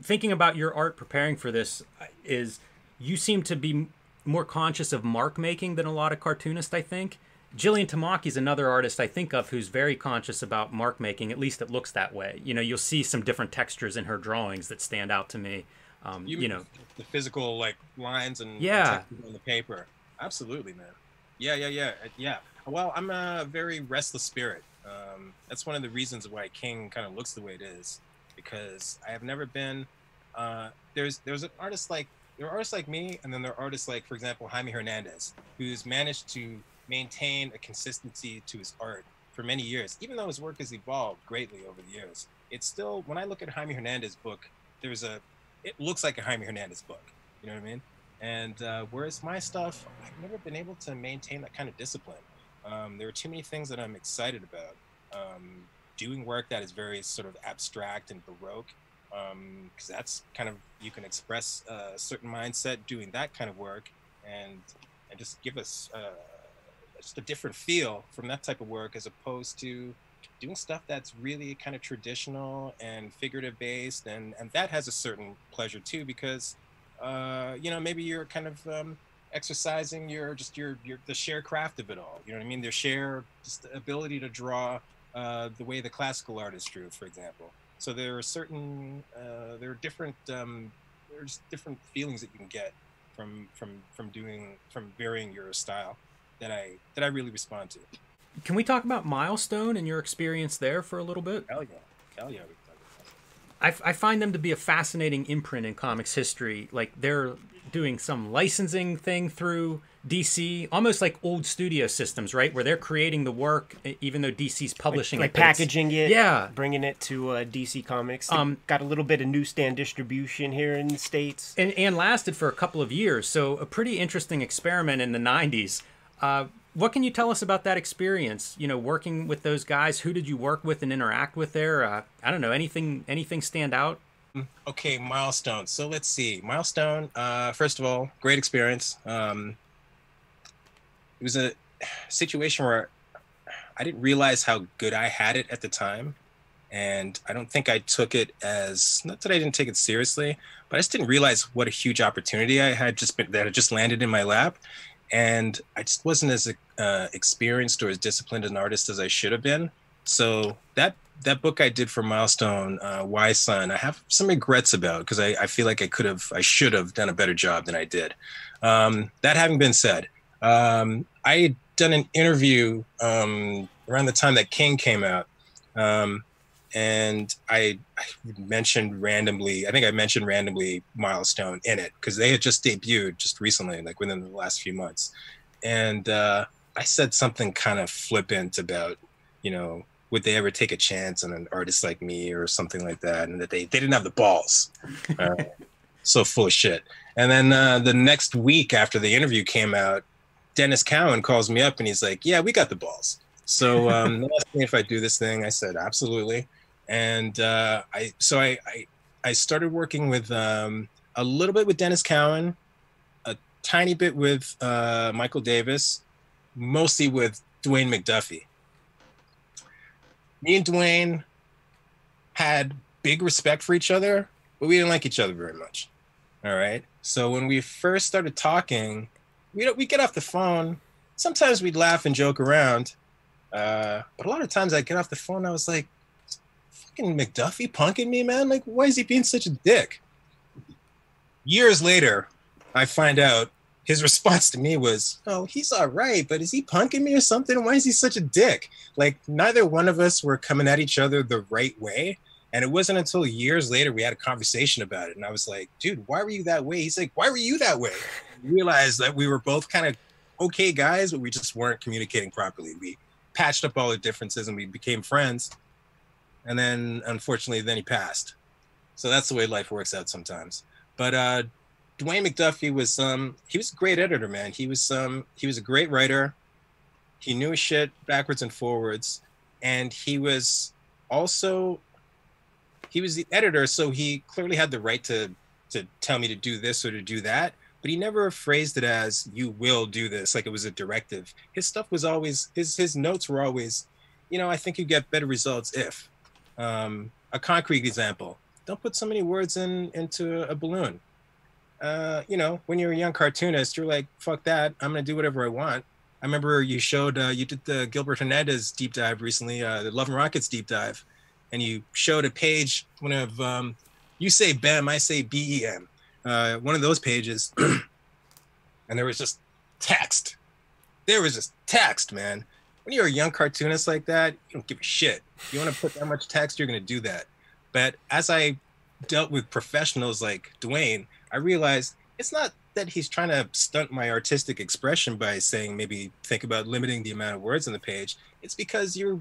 Thinking about your art preparing for this, is you seem to be more conscious of mark making than a lot of cartoonists, I think. Jillian Tamaki is another artist I think of who's very conscious about mark making. At least it looks that way. You'll see some different textures in her drawings that stand out to me. The physical like lines and textures on the paper. Absolutely, man. Yeah. Well, I'm a very restless spirit. That's one of the reasons why King kind of looks the way it is, because I have never been. There's an artist like there are artists like me, and then there are artists like, for example, Jaime Hernandez, who's managed to maintain a consistency to his art for many years, even though his work has evolved greatly over the years. It's still, when I look at Jaime Hernandez's book, it looks like a Jaime Hernandez book. You know what I mean? And whereas my stuff, I've never been able to maintain that kind of discipline. There are too many things that I'm excited about. Doing work that is very sort of abstract and baroque, because that's kind of, you can express a certain mindset doing that kind of work, and just give us just a different feel from that type of work, as opposed to doing stuff that's really kind of traditional and figurative based, and that has a certain pleasure too, because maybe you're kind of exercising the sheer craft of it all. You know what I mean? Their sheer just ability to draw the way the classical artist drew, for example. So there are certain different there's different feelings that you can get from varying your style that I really respond to. Can we talk about Milestone and your experience there for a little bit? Hell yeah. I find them to be a fascinating imprint in comics history. Like, they're doing some licensing thing through DC, almost like old studio systems, right? Where they're creating the work, even though DC's publishing like it. Like packaging it, yeah. bringing it to DC Comics. Got a little bit of newsstand distribution here in the States. And lasted for a couple of years. So a pretty interesting experiment in the 90s. What can you tell us about that experience? You know, working with those guys. Who did you work with and interact with there? I don't know, anything stand out? Okay, Milestone. So let's see. Milestone, first of all, great experience. It was a situation where I didn't realize how good I had it at the time. And I don't think I took it as, not that I didn't take it seriously, but I just didn't realize what a huge opportunity I had that had just landed in my lap. And I just wasn't as experienced or as disciplined an artist as I should have been. So that book I did for Milestone, Wise Son, I have some regrets about, because I feel like I should have done a better job than I did. That having been said, I had done an interview around the time that King came out, and I mentioned randomly, Milestone in it, because they had just debuted just recently, like within the last few months. And I said something kind of flippant about, you know, would they ever take a chance on an artist like me or something like that, and that they didn't have the balls. So full of shit. And then the next week after the interview came out, Dennis Cowan calls me up and he's like, yeah, we got the balls. So they asked me if I do this thing. I said, absolutely. And I started working with a little bit with Dennis Cowan, a tiny bit with Michael Davis, mostly with Dwayne McDuffie. Me and Dwayne had big respect for each other, but we didn't like each other very much. All right. So when we first started talking, we get off the phone. Sometimes we'd laugh and joke around. But a lot of times I'd get off the phone, I was like, fucking McDuffie punking me, man? Like, why is he being such a dick? Years later, I find out his response to me was, oh, he's all right, but is he punking me or something? Why is he such a dick? Like, neither one of us were coming at each other the right way. And it wasn't until years later we had a conversation about it. And I was like, dude, why were you that way? He's like, why were you that way? We realized that we were both kind of okay guys, but we just weren't communicating properly. We patched up all the differences and we became friends. And then, unfortunately, then he passed. So that's the way life works out sometimes. But Dwayne McDuffie was he was a great editor, man. He was a great writer. He knew his shit backwards and forwards. And he was also, he was the editor, so he clearly had the right to tell me to do this or to do that. But he never phrased it as, you will do this, like it was a directive. His stuff was always, his notes were always, you know, I think you get better results if. A concrete example, don't put so many words into a balloon. You know, when you're a young cartoonist, you're like, fuck that, I'm gonna do whatever I want. I remember you showed, you did the Gilbert Hernandez deep dive recently, the Love and Rockets deep dive, and you showed a page, one of, you say BEM, I say BEM. One of those pages, and there was just text. There was just text, man. When you're a young cartoonist like that, you don't give a shit. If you want to put that much text, you're going to do that. But as I dealt with professionals like Dwayne, I realized it's not that he's trying to stunt my artistic expression by saying maybe think about limiting the amount of words on the page. It's because you're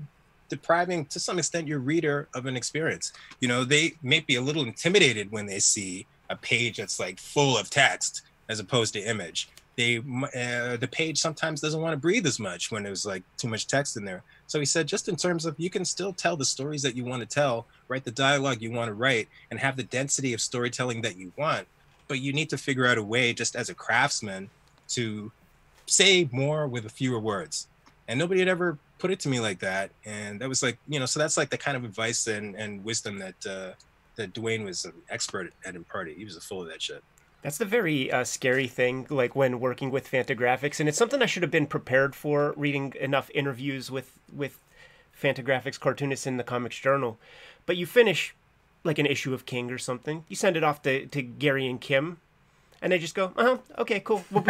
depriving, to some extent, your reader of an experience. You know, they may be a little intimidated when they see a page that's like full of text as opposed to image. The page sometimes doesn't want to breathe as much when there's like too much text in there. So he said, just in terms of, you can still tell the stories that you want to tell, write the dialogue you want to write, and have the density of storytelling that you want. But you need to figure out a way, just as a craftsman, to say more with fewer words. And nobody had ever put it to me like that. And that was like, you know, so that's like the kind of advice and wisdom that Dwayne was an expert at imparting. He was full of that shit. That's the very scary thing, like when working with Fantagraphics, and it's something I should have been prepared for, reading enough interviews with Fantagraphics cartoonists in the Comics Journal. But you finish like an issue of King or something, you send it off to Gary and Kim, and they just go, okay, cool, we'll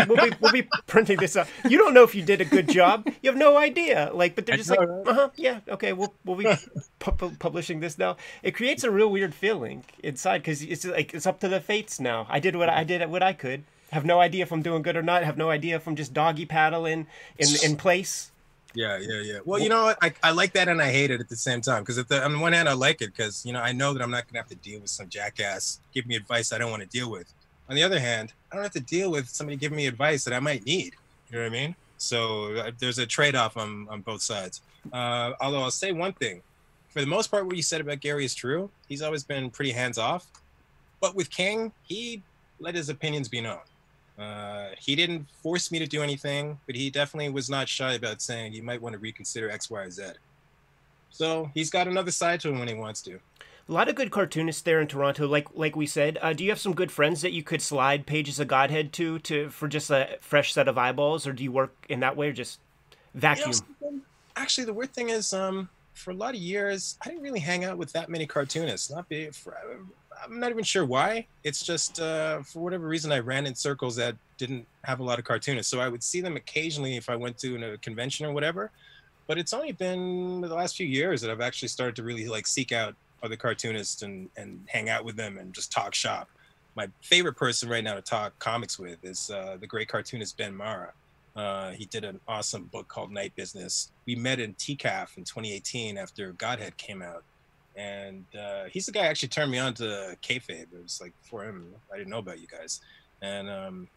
be printing this up. You don't know if you did a good job. You have no idea. Like, but they're just like, yeah, okay, we'll be publishing this now. It creates a real weird feeling inside, because it's like it's up to the fates now. I did what I could. Have no idea if I'm doing good or not. Have no idea if I'm just doggy paddling in place. Yeah. Well, you know what? I like that and I hate it at the same time. Because on the one hand, I like it because, you know, I know that I'm not going to have to deal with some jackass give me advice I don't want to deal with. On the other hand, I don't have to deal with somebody giving me advice that I might need. You know what I mean? So there's a trade-off on both sides. Although I'll say one thing. For the most part, what you said about Gary is true. He's always been pretty hands-off. But with King, he let his opinions be known. He didn't force me to do anything, but he definitely was not shy about saying you might want to reconsider X, Y, or Z. So he's got another side to him when he wants to. A lot of good cartoonists there in Toronto, like we said. Do you have some good friends that you could slide Pages of Godhead to for just a fresh set of eyeballs, or do you work in that way, or just vacuum? You know, actually, the weird thing is, for a lot of years, I didn't really hang out with that many cartoonists. I'm not even sure why. It's just for whatever reason, I ran in circles that didn't have a lot of cartoonists. So I would see them occasionally if I went to a convention or whatever. But it's only been the last few years that I've actually started to really like seek out other cartoonists and hang out with them and just talk shop. My favorite person right now to talk comics with is the great cartoonist Ben Mara. He did an awesome book called Night Business. We met in TCAF in 2018 after Godhead came out. And he's the guy who actually turned me on to kayfabe. It was like before him, I didn't know about you guys. And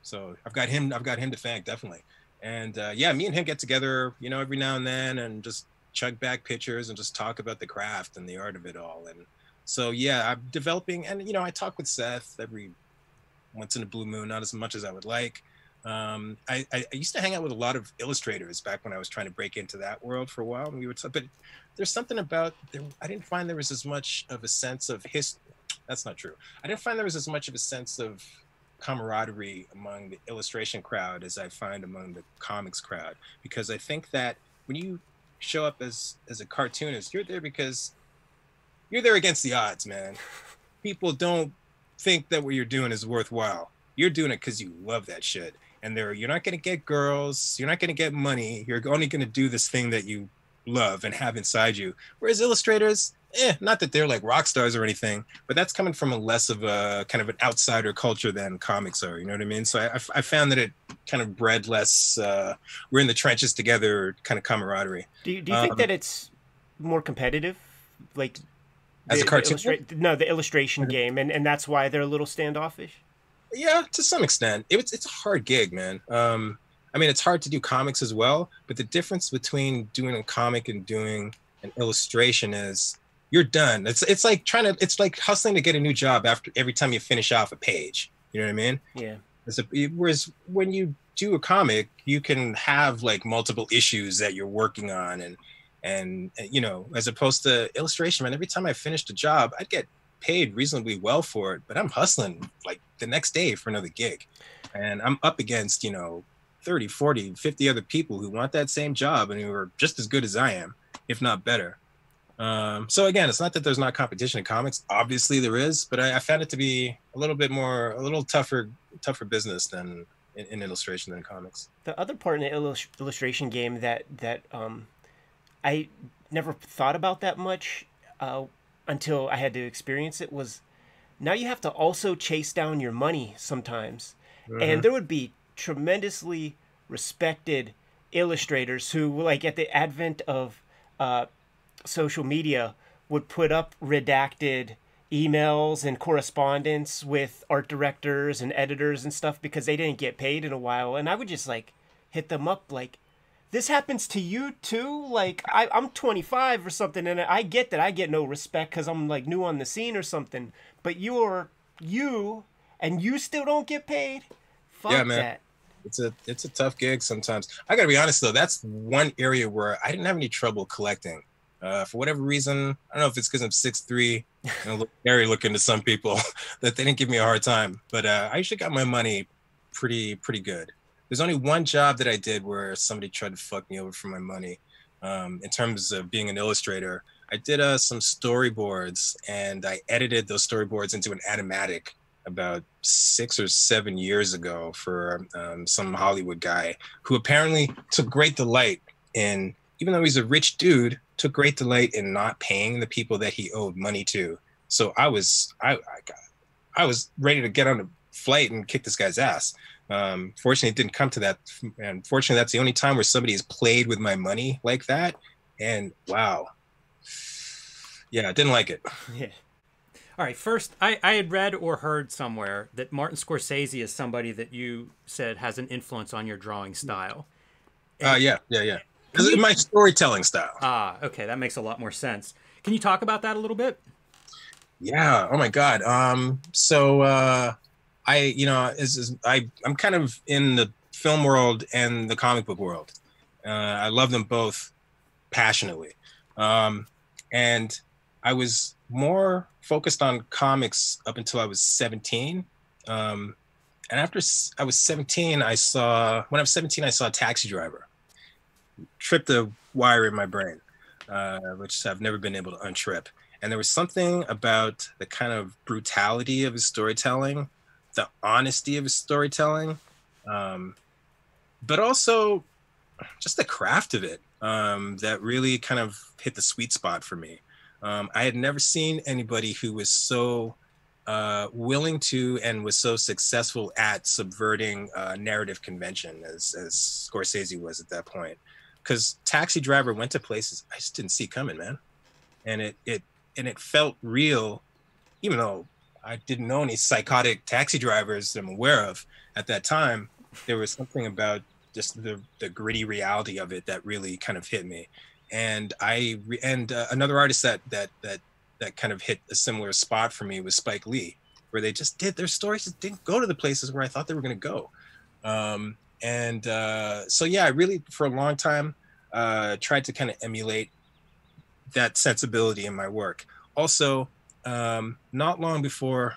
so I've got him to thank, definitely. And yeah, me and him get together, you know, every now and then and just chug back pictures and just talk about the craft and the art of it all. And so, yeah, I'm developing, and, you know, I talk with Seth every once in a blue moon, not as much as I would like. I used to hang out with a lot of illustrators back when I was trying to break into that world for a while. And we would, but there's something about there, I didn't find there was as much of a sense of that's not true. I didn't find there was as much of a sense of camaraderie among the illustration crowd as I find among the comics crowd, because I think that when you show up as a cartoonist, you're there because you're there against the odds, man. People don't think that what you're doing is worthwhile. You're doing it because you love that shit. And you're not going to get girls. You're not going to get money. You're only going to do this thing that you love and have inside you. Whereas illustrators, not that they're like rock stars or anything, but that's coming from a less of a kind of an outsider culture than comics are. You know what I mean? So I found that it kind of bred less, we're in the trenches together kind of camaraderie. Do you think that it's more competitive? Like as a cartoon? The illustration game, and that's why they're a little standoffish? Yeah, to some extent. It's a hard gig, man. I mean, it's hard to do comics as well, but the difference between doing a comic and doing an illustration is you're done. It's like hustling to get a new job after every time you finish off a page. You know what I mean? Yeah. Whereas when you do a comic, you can have like multiple issues that you're working on, and you know, as opposed to illustration, man. Every time I finished a job, I'd get paid reasonably well for it, but I'm hustling like the next day for another gig, and I'm up against, you know, 30, 40, 50 other people who want that same job and who are just as good as I am, if not better. So again, it's not that there's not competition in comics. Obviously there is, but I found it to be a little tougher business than in illustration than in comics. The other part in the illustration game that I never thought about that much until I had to experience it was, now you have to also chase down your money sometimes. Mm-hmm. And there would be tremendously respected illustrators who, like at the advent of social media, would put up redacted emails and correspondence with art directors and editors and stuff because they didn't get paid in a while. And I would just like hit them up like, this happens to you too? Like I'm 25 or something, and I get that I get no respect because I'm like new on the scene or something, but you and you still don't get paid? Fuck yeah, man. That. It's a tough gig sometimes. I gotta be honest though, that's one area where I didn't have any trouble collecting. For whatever reason, I don't know if it's because I'm 6'3" and I look scary looking to some people that they didn't give me a hard time. But I usually got my money pretty good. There's only one job that I did where somebody tried to fuck me over for my money. In terms of being an illustrator, I did some storyboards, and I edited those storyboards into an animatic about 6 or 7 years ago for some Hollywood guy who apparently took great delight in, even though he's a rich dude, took great delight in not paying the people that he owed money to. So I was ready to get on the flight and kick this guy's ass. Fortunately, it didn't come to that. And fortunately, that's the only time where somebody has played with my money like that. And wow. Yeah, I didn't like it. Yeah. All right. First, I had read or heard somewhere that Martin Scorsese is somebody that you said has an influence on your drawing style. Yeah. This is my storytelling style. Ah, okay. That makes a lot more sense. Can you talk about that a little bit? Yeah. Oh my God. I'm kind of in the film world and the comic book world. I love them both passionately. And I was more focused on comics up until I was 17. And after I was 17, I saw Taxi Driver. Tripped a wire in my brain, which I've never been able to untrip. And there was something about the kind of brutality of his storytelling, the honesty of his storytelling, but also just the craft of it that really kind of hit the sweet spot for me. I had never seen anybody who was so willing to and was so successful at subverting narrative convention as Scorsese was at that point. Because Taxi Driver went to places I just didn't see coming, man. And it felt real, even though I didn't know any psychotic taxi drivers that I'm aware of at that time. There was something about just the gritty reality of it that really kind of hit me. And another artist that kind of hit a similar spot for me was Spike Lee, where they just did their stories just didn't go to the places where I thought they were going to go. So yeah, I really for a long time tried to kind of emulate that sensibility in my work. Also, not long before,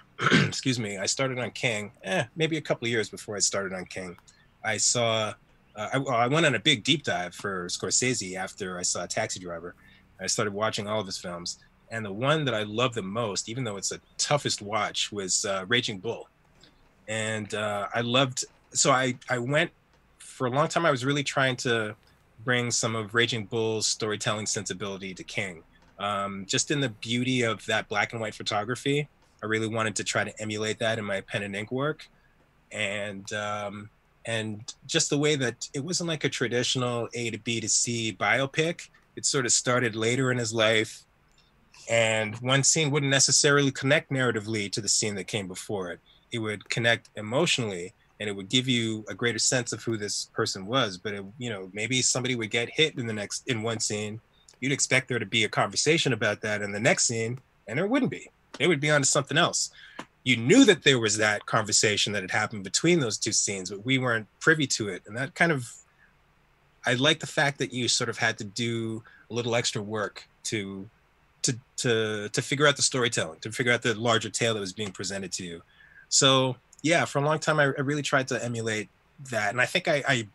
excuse me, I started on King. Maybe a couple of years before I started on King, I saw. I went on a big deep dive for Scorsese after I saw Taxi Driver. I started watching all of his films, and the one that I love the most, even though it's the toughest watch, was Raging Bull. And I loved. So I went for a long time. I was really trying to bring some of Raging Bull's storytelling sensibility to King. Just in the beauty of that black and white photography, I really wanted to try to emulate that in my pen and ink work. And just the way that it wasn't like a traditional A to B to C biopic. It sort of started later in his life. And one scene wouldn't necessarily connect narratively to the scene that came before it. It would connect emotionally, and it would give you a greater sense of who this person was. But maybe somebody would get hit in one scene. You'd expect there to be a conversation about that in the next scene, and there wouldn't be. They would be on to something else. You knew that there was that conversation that had happened between those two scenes, but we weren't privy to it. And that kind of, I like the fact that you sort of had to do a little extra work to figure out the storytelling, to figure out the larger tale that was being presented to you. So yeah, for a long time, I really tried to emulate that. And I think I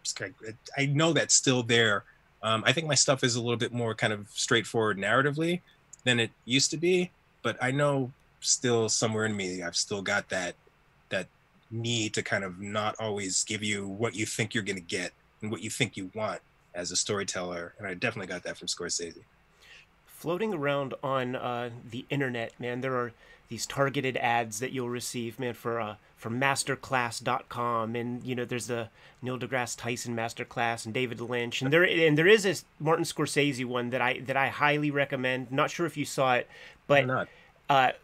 know that's still there. I think my stuff is a little bit more kind of straightforward narratively than it used to be, but I know still somewhere in me, I've still got that need to kind of not always give you what you think you're going to get and what you think you want as a storyteller. And I definitely got that from Scorsese. Floating around on the internet, man, there are these targeted ads that you'll receive, man, for masterclass.com, and there's the Neil deGrasse Tyson masterclass and David Lynch, and there is this Martin Scorsese one that I highly recommend. Not sure if you saw it, but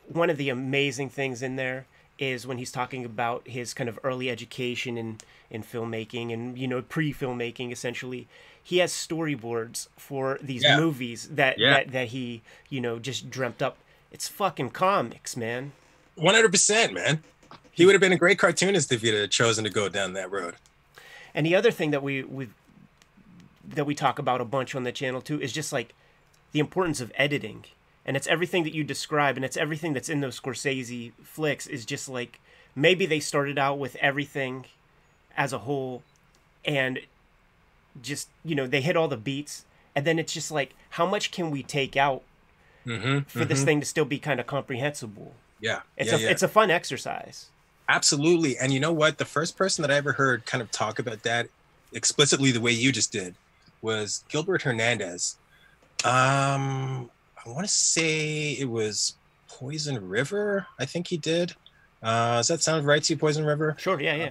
one of the amazing things in there is when he's talking about his kind of early education in filmmaking and pre-filmmaking essentially. He has storyboards for these movies that he just dreamt up. It's fucking comics, man. 100%, man. He would have been a great cartoonist if he'd have chosen to go down that road. And the other thing that we talk about a bunch on the channel too is just like the importance of editing. And it's everything that you describe, and it's everything that's in those Scorsese flicks is just like, maybe they started out with everything as a whole and just, they hit all the beats, and then it's just like, how much can we take out for this thing to still be kind of comprehensible? Yeah. It's a fun exercise. Absolutely. And you know what? The first person that I ever heard kind of talk about that explicitly the way you just did was Gilbert Hernandez. I want to say it was Poison River, I think he did. Does that sound right to you, Poison River? Sure, yeah, yeah.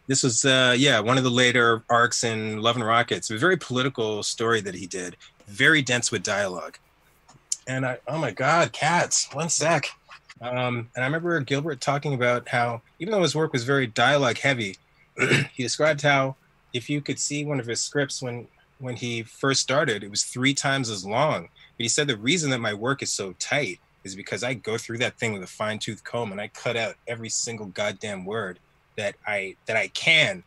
This was, yeah, one of the later arcs in Love and Rockets. It was a very political story that he did, very dense with dialogue. And oh my God, cats, one sec. And I remember Gilbert talking about how, even though his work was very dialogue heavy, he described how if you could see one of his scripts when he first started, it was 3 times as long. But he said the reason that my work is so tight is because I go through that thing with a fine-tooth comb and I cut out every single goddamn word that I can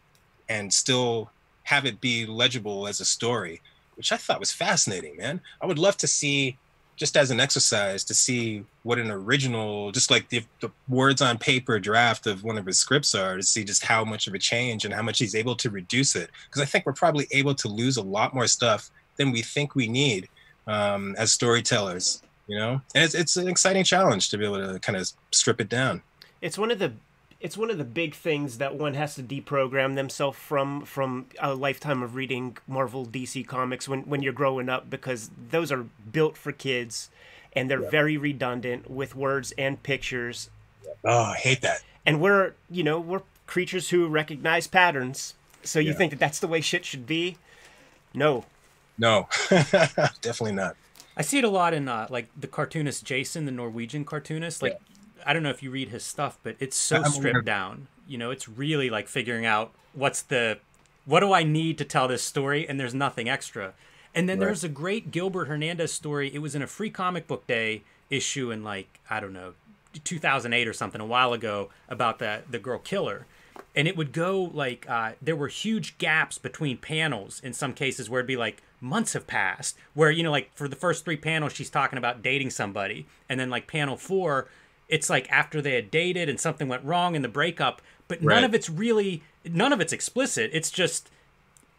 and still have it be legible as a story, which I thought was fascinating, man. I would love to see, just as an exercise, to see what an original, just like the words on paper draft of one of his scripts are, to see just how much of a change and how much he's able to reduce it. Because I think we're probably able to lose a lot more stuff than we think we need as storytellers, you know? And it's an exciting challenge to be able to kind of strip it down. It's one of the big things that one has to deprogram themselves from a lifetime of reading Marvel DC comics when you're growing up, because those are built for kids and they're very redundant with words and pictures. Oh, I hate that. And we're creatures who recognize patterns. So you think that that's the way shit should be? No. No, definitely not. I see it a lot in like the cartoonist Jason, the Norwegian cartoonist. Like, I don't know if you read his stuff, but it's so stripped down. You know, it's really like figuring out what do I need to tell this story, and there's nothing extra. And then there's a great Gilbert Hernandez story. It was in a Free Comic Book Day issue in, like, I don't know, 2008 or something, a while ago, about the girl killer. And it would go like, there were huge gaps between panels in some cases where it'd be like months have passed, where, you know, like for the first 3 panels, she's talking about dating somebody. And then like panel 4, it's like after they had dated and something went wrong in the breakup, but none of it's explicit. It's just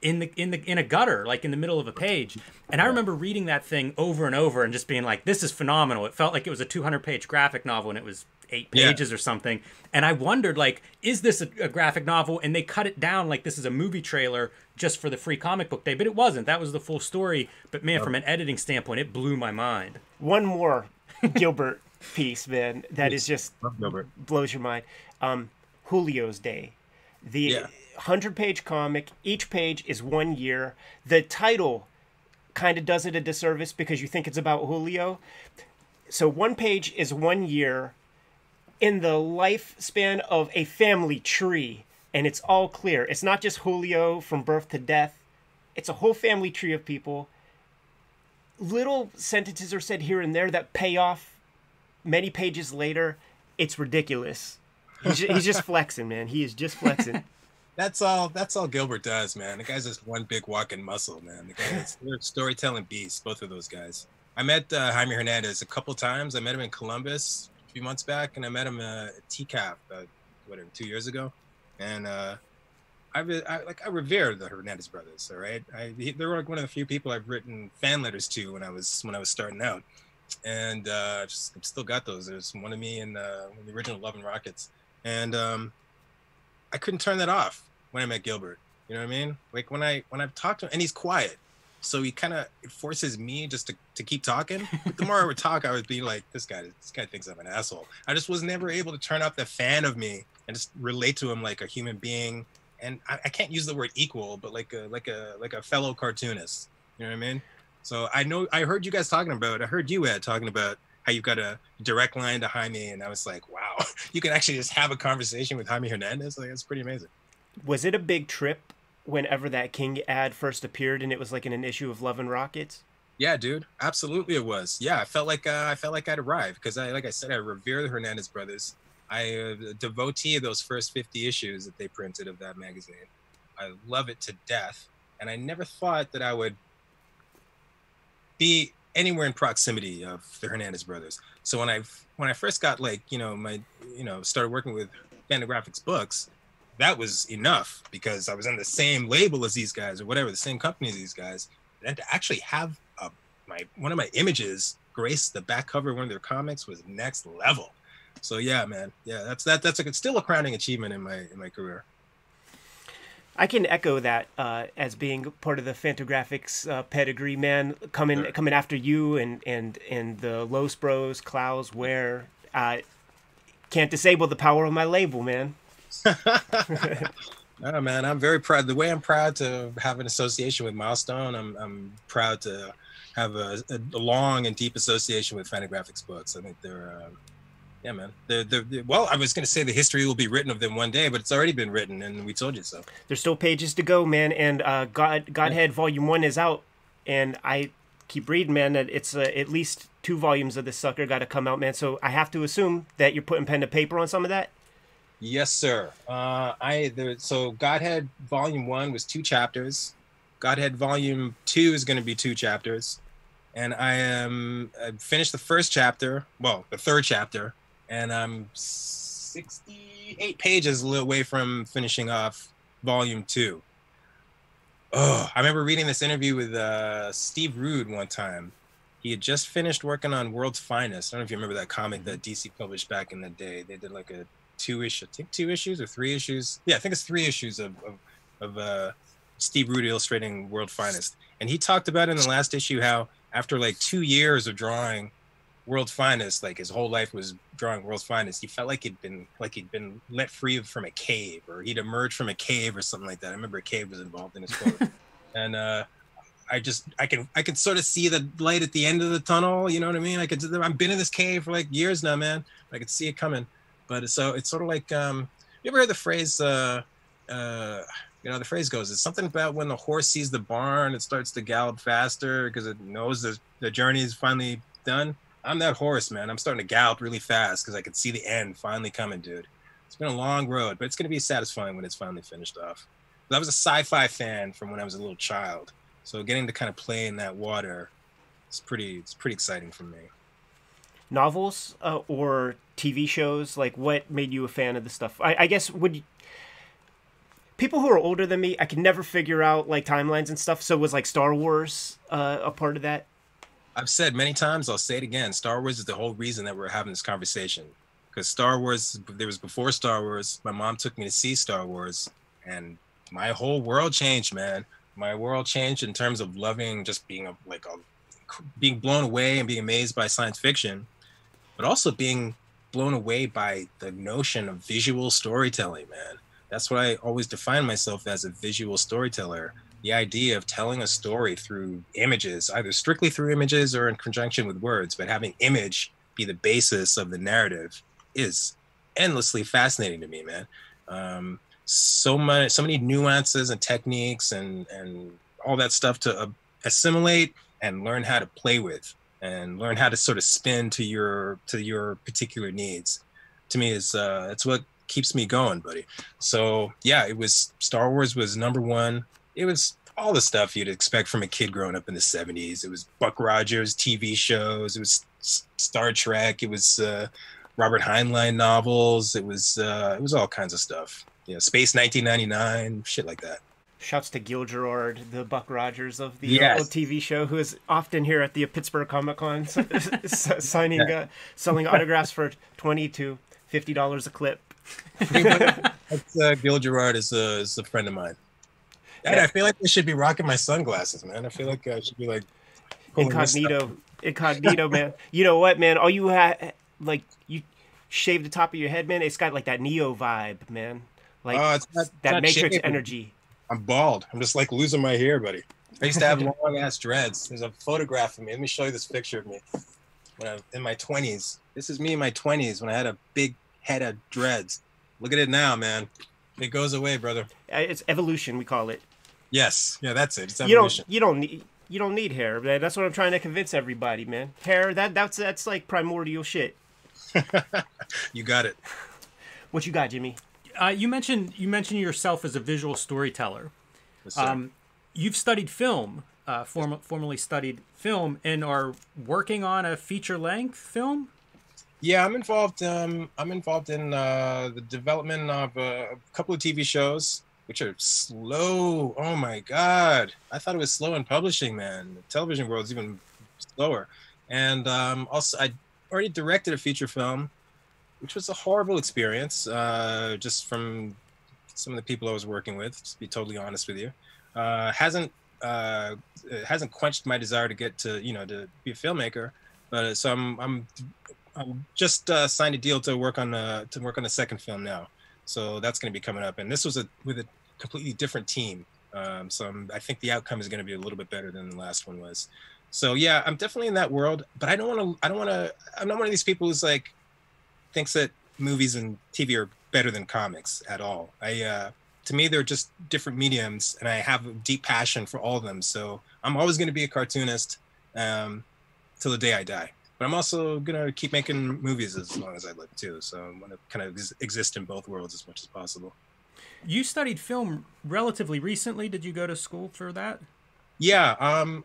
in a gutter, like in the middle of a page. And I remember reading that thing over and over and just being like, this is phenomenal. It felt like it was a 200-page graphic novel and it was 8 pages or something. And I wondered, like, is this a graphic novel? And they cut it down like this is a movie trailer just for the Free Comic Book Day, but it wasn't. That was the full story. But man, from an editing standpoint, it blew my mind. One more Gilbert piece, man, that is just blows your mind. Julio's Day. The 100-page comic, each page is 1 year. The title kind of does it a disservice because you think it's about Julio. So 1 page is 1 year in the lifespan of a family tree, and it's all clear. It's not just Julio from birth to death. It's a whole family tree of people. Little sentences are said here and there that pay off many pages later. It's ridiculous. He's just flexing, man. He is just flexing. That's all Gilbert does, man. The guy's just one big walking muscle, man. The guy is a storytelling beast, both of those guys. I met Jaime Hernandez a couple times. I met him in Columbus a few months back, and I met him at TCAF, 2 years ago. And I revere the Hernandez brothers. All right, they were like one of the few people I've written fan letters to when I was starting out, and I've still got those. There's one of me in the original Love and Rockets, and I couldn't turn that off when I met Gilbert. You know what I mean? Like when I've talked to him, and he's quiet, so he kind of forces me just to keep talking. But the more I would talk, I would be like, this guy thinks I'm an asshole. I just was never able to turn off the fan of me and just relate to him like a human being. And I can't use the word equal, but like a fellow cartoonist. You know what I mean? So I heard you guys talking about. I heard you, Ed, talking about how you've got a direct line to Jaime, and I was like, wow, you can actually just have a conversation with Jaime Hernandez. Like, that's pretty amazing. Was it a big trip whenever that King ad first appeared and it was like in an issue of Love and Rockets? Yeah, dude, absolutely it was. Yeah, I felt like I'd arrived because like I said, I revere the Hernandez brothers. I a devotee of those first 50 issues that they printed of that magazine. I love it to death, and I never thought that I would be anywhere in proximity of the Hernandez brothers. So when I first got started working with Fantagraphics Books, that was enough because I was on the same label as these guys or whatever, the same company as these guys. And to actually have one of my images grace the back cover of one of their comics was next level. So yeah, man, yeah, that's still a crowning achievement in my career. I can echo that as being part of the Fantagraphics pedigree, man. Coming after you and the Los Bros, Klaus, Ware. Can't disable the power of my label, man. Oh man, I'm very proud. The way I'm proud to have an association with Milestone, I'm proud to have a long and deep association with Fantagraphics Books. I think they're, yeah, man. They're well, I was going to say the history will be written of them one day, but it's already been written, and we told you so. There's still pages to go, man. And Godhead Volume 1 is out, and I keep reading, man, that it's at least 2 volumes of this sucker got to come out, man. So I have to assume that you're putting pen to paper on some of that. Yes, sir. So Godhead Volume 1 was 2 chapters. Godhead Volume 2 is going to be 2 chapters. And I finished the first chapter, well, the 3rd chapter, and I'm 68 pages away from finishing off Volume 2. Oh, I remember reading this interview with Steve Rude one time. He had just finished working on World's Finest. I don't know if you remember that comic that DC published back in the day. They did like a 2 issues or 3 issues. Yeah, I think it's 3 issues of Steve Rude illustrating World's Finest. And he talked about in the last issue how after like 2 years of drawing World's Finest, like his whole life was drawing World's Finest, he felt like he'd been let free from a cave, or he'd emerged from a cave or something like that. I remember a cave was involved in his quote. And I can sort of see the light at the end of the tunnel. You know what I mean? I've been in this cave for like years now, man. I could see it coming. But so it's sort of like, you ever heard the phrase, the phrase goes, it's something about when the horse sees the barn, it starts to gallop faster because it knows the journey is finally done. I'm that horse, man. I'm starting to gallop really fast because I can see the end finally coming, dude. It's been a long road, but it's going to be satisfying when it's finally finished off. I was a sci-fi fan from when I was a little child. So getting to kind of play in that water, it's pretty exciting for me. Novels or TV shows, like what made you a fan of the stuff? I guess people who are older than me, I can never figure out like timelines and stuff. So was like Star Wars a part of that? I've said many times, I'll say it again. Star Wars is the whole reason that we're having this conversation. Because Star Wars, there was before Star Wars. My mom took me to see Star Wars, and my whole world changed, man. My world changed in terms of loving, just being being blown away and being amazed by science fiction, but also being blown away by the notion of visual storytelling, man. That's what I always define myself as, a visual storyteller. The idea of telling a story through images, either strictly through images or in conjunction with words, but having image be the basis of the narrative is endlessly fascinating to me, man. So many nuances and techniques and all that stuff to assimilate and learn how to play with and learn how to sort of spin to your particular needs. To me, it's what keeps me going, buddy. So yeah, Star Wars was number one. It was all the stuff you'd expect from a kid growing up in the 70s. It was Buck Rogers TV shows. It was Star Trek. It was Robert Heinlein novels. It was all kinds of stuff. Space 1999, shit like that. Shouts to Gil Gerard, the Buck Rogers of the old TV show, who is often here at the Pittsburgh Comic Con selling autographs for $20 to $50 a clip. Gil Gerard is a friend of mine. Yeah. I feel like I should be rocking my sunglasses, man. I feel like I should be like incognito, man. You know what, man? All you had, like, you shave the top of your head, man. It's got like that Neo vibe, man. Like it's that Matrix energy. I'm bald. I'm just like losing my hair, buddy. I used to have long ass dreads. There's a photograph of me. Let me show you this picture of me when I was in my 20s. This is me in my 20s when I had a big head of dreads. Look at it now, man. It goes away, brother. It's evolution, we call it. Yes, yeah, that's it. It's evolution. You don't need hair, man. That's what I'm trying to convince everybody, man. Hair, that's like primordial shit. You got it. What you got, Jimmy? You mentioned yourself as a visual storyteller. Yes, you've studied film, formerly studied film, and are working on a feature-length film. Yeah, I'm involved in the development of a couple of TV shows, which are slow. Oh my God. I thought it was slow in publishing, man. The television world is even slower. And also, I already directed a feature film, which was a horrible experience, just from some of the people I was working with, just to be totally honest with you. It hasn't quenched my desire to get to be a filmmaker. But so I'm just signed a deal to work on a second film now, so that's going to be coming up. And this was with a completely different team, so I think the outcome is going to be a little bit better than the last one was. So yeah, I'm definitely in that world, but I don't want to. I'm not one of these people who's like thinks that movies and TV are better than comics at all. To me, they're just different mediums, and I have a deep passion for all of them. So I'm always going to be a cartoonist till the day I die. But I'm also going to keep making movies as long as I live too. So I'm going to kind of exist in both worlds as much as possible. You studied film relatively recently. Did you go to school for that? Yeah,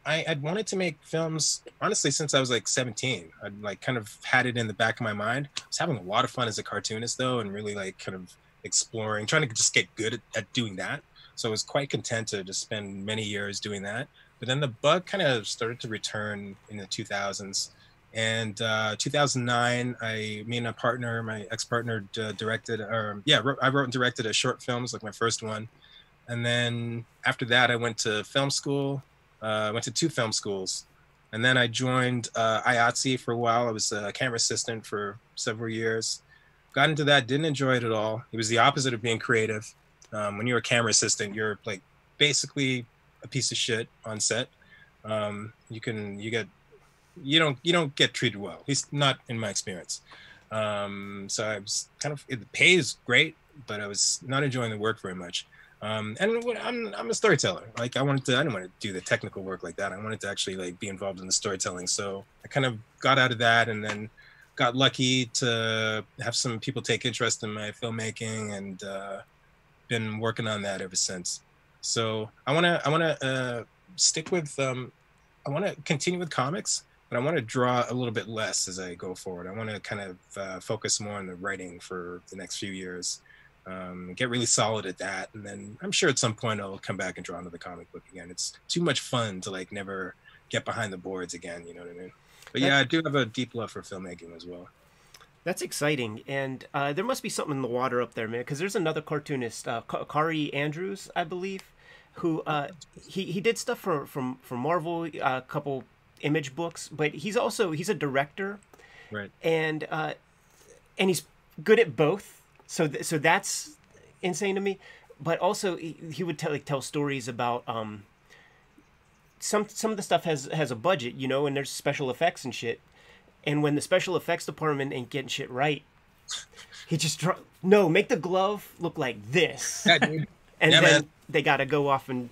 I'd wanted to make films honestly since I was like 17. I'd like kind of had it in the back of my mind. I was having a lot of fun as a cartoonist though, and really like kind of exploring, trying to just get good at doing that. So I was quite content to just spend many years doing that. But then the bug kind of started to return in the 2000s. And 2009, me and my ex-partner directed, I wrote and directed a short film. It was like my first one. And then after that, I went to film school. I went to 2 film schools. And then I joined IATSE for a while. I was a camera assistant for several years. Got into that, didn't enjoy it at all. It was the opposite of being creative. When you're a camera assistant, you're like basically a piece of shit on set. You don't get treated well, at least not in my experience. So I was the pay is great, but I was not enjoying the work very much. And I'm a storyteller. Like I didn't want to do the technical work like that. I wanted to actually like be involved in the storytelling. So I kind of got out of that, and then got lucky to have some people take interest in my filmmaking, and been working on that ever since. So I want to stick with I want to continue with comics, but I want to draw a little bit less as I go forward. I want to kind of focus more on the writing for the next few years, get really solid at that. And then I'm sure at some point I'll come back and draw another comic book again. It's too much fun to like never get behind the boards again. You know what I mean? But yeah, I do have a deep love for filmmaking as well. That's exciting, and there must be something in the water up there, man. Because there's another cartoonist, Kari Andrews, I believe, who he did stuff for Marvel, a couple Image books, but he's a director, right? And he's good at both. So that's insane to me. But also he would tell stories about some of the stuff has a budget, you know, and there's special effects and shit. And when the special effects department ain't getting shit right, he just make the glove look like this. Yeah, dude. And then they got to go off and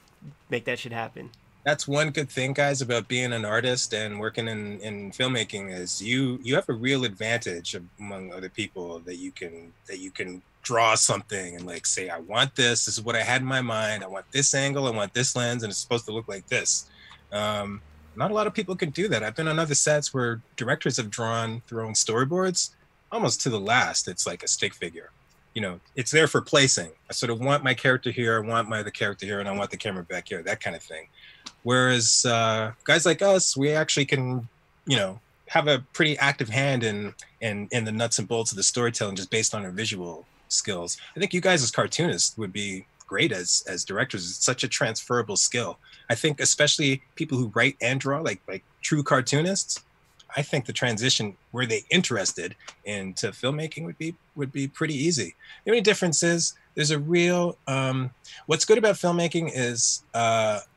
make that shit happen. That's one good thing, guys, about being an artist and working in filmmaking is you have a real advantage among other people that you can draw something and like say, I want this. This is what I had in my mind. I want this angle. I want this lens, and it's supposed to look like this. Not a lot of people can do that. I've been on other sets where directors have drawn their own storyboards almost to the last. It's like a stick figure. You know, it's there for placing. I sort of want my character here, I want my other character here, and I want the camera back here, that kind of thing. Whereas guys like us, we actually can, you know, have a pretty active hand in the nuts and bolts of the storytelling just based on our visual skills. I think you guys as cartoonists would be great as directors. It's such a transferable skill. I think especially people who write and draw, like true cartoonists, I think the transition, were they interested into filmmaking, would be pretty easy. The only difference is there's a real what's good about filmmaking is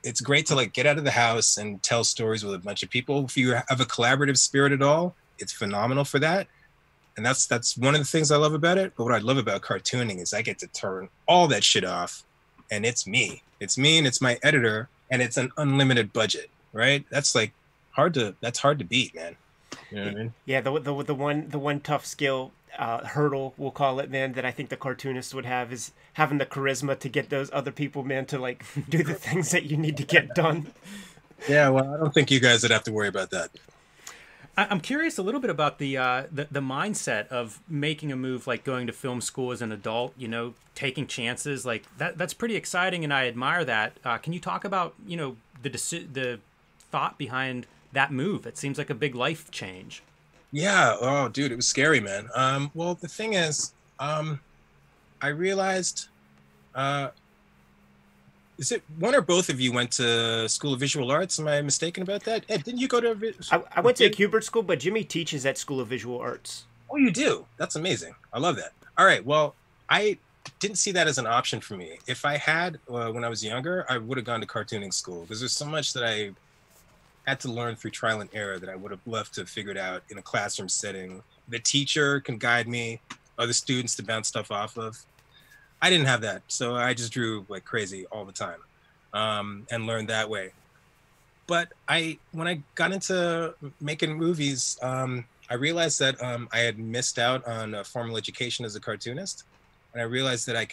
it's great to like get out of the house and tell stories with a bunch of people. If you have a collaborative spirit at all, it's phenomenal for that. And that's one of the things I love about it. But what I love about cartooning is I get to turn all that shit off, and it's me and it's my editor, and it's an unlimited budget, right? That's like hard to beat, man. You know what I mean? Yeah, the one tough skill hurdle, we'll call it, man, that I think the cartoonist would have is having the charisma to get those other people, man, to like do the things that you need to get done. Yeah, well, I don't think you guys would have to worry about that. I'm curious a little bit about the mindset of making a move, like going to film school as an adult, you know, taking chances like that. That's pretty exciting, and I admire that. Can you talk about, you know, the thought behind that move? It seems like a big life change. Yeah. Oh, dude, it was scary, man. Well, the thing is, I realized Is it one or both of you went to School of Visual Arts? Am I mistaken about that? Ed, didn't you go to? I went to Hubert School, but Jimmy teaches at School of Visual Arts. Oh, you do? That's amazing. I love that. All right. Well, I didn't see that as an option for me. If I had, when I was younger, I would have gone to cartooning school because there's so much that I had to learn through trial and error that I would have loved to have figured out in a classroom setting. The teacher can guide me, other students to bounce stuff off of. I didn't have that. So I just drew like crazy all the time, and learned that way. But when I got into making movies, I realized that I had missed out on a formal education as a cartoonist. And I realized that I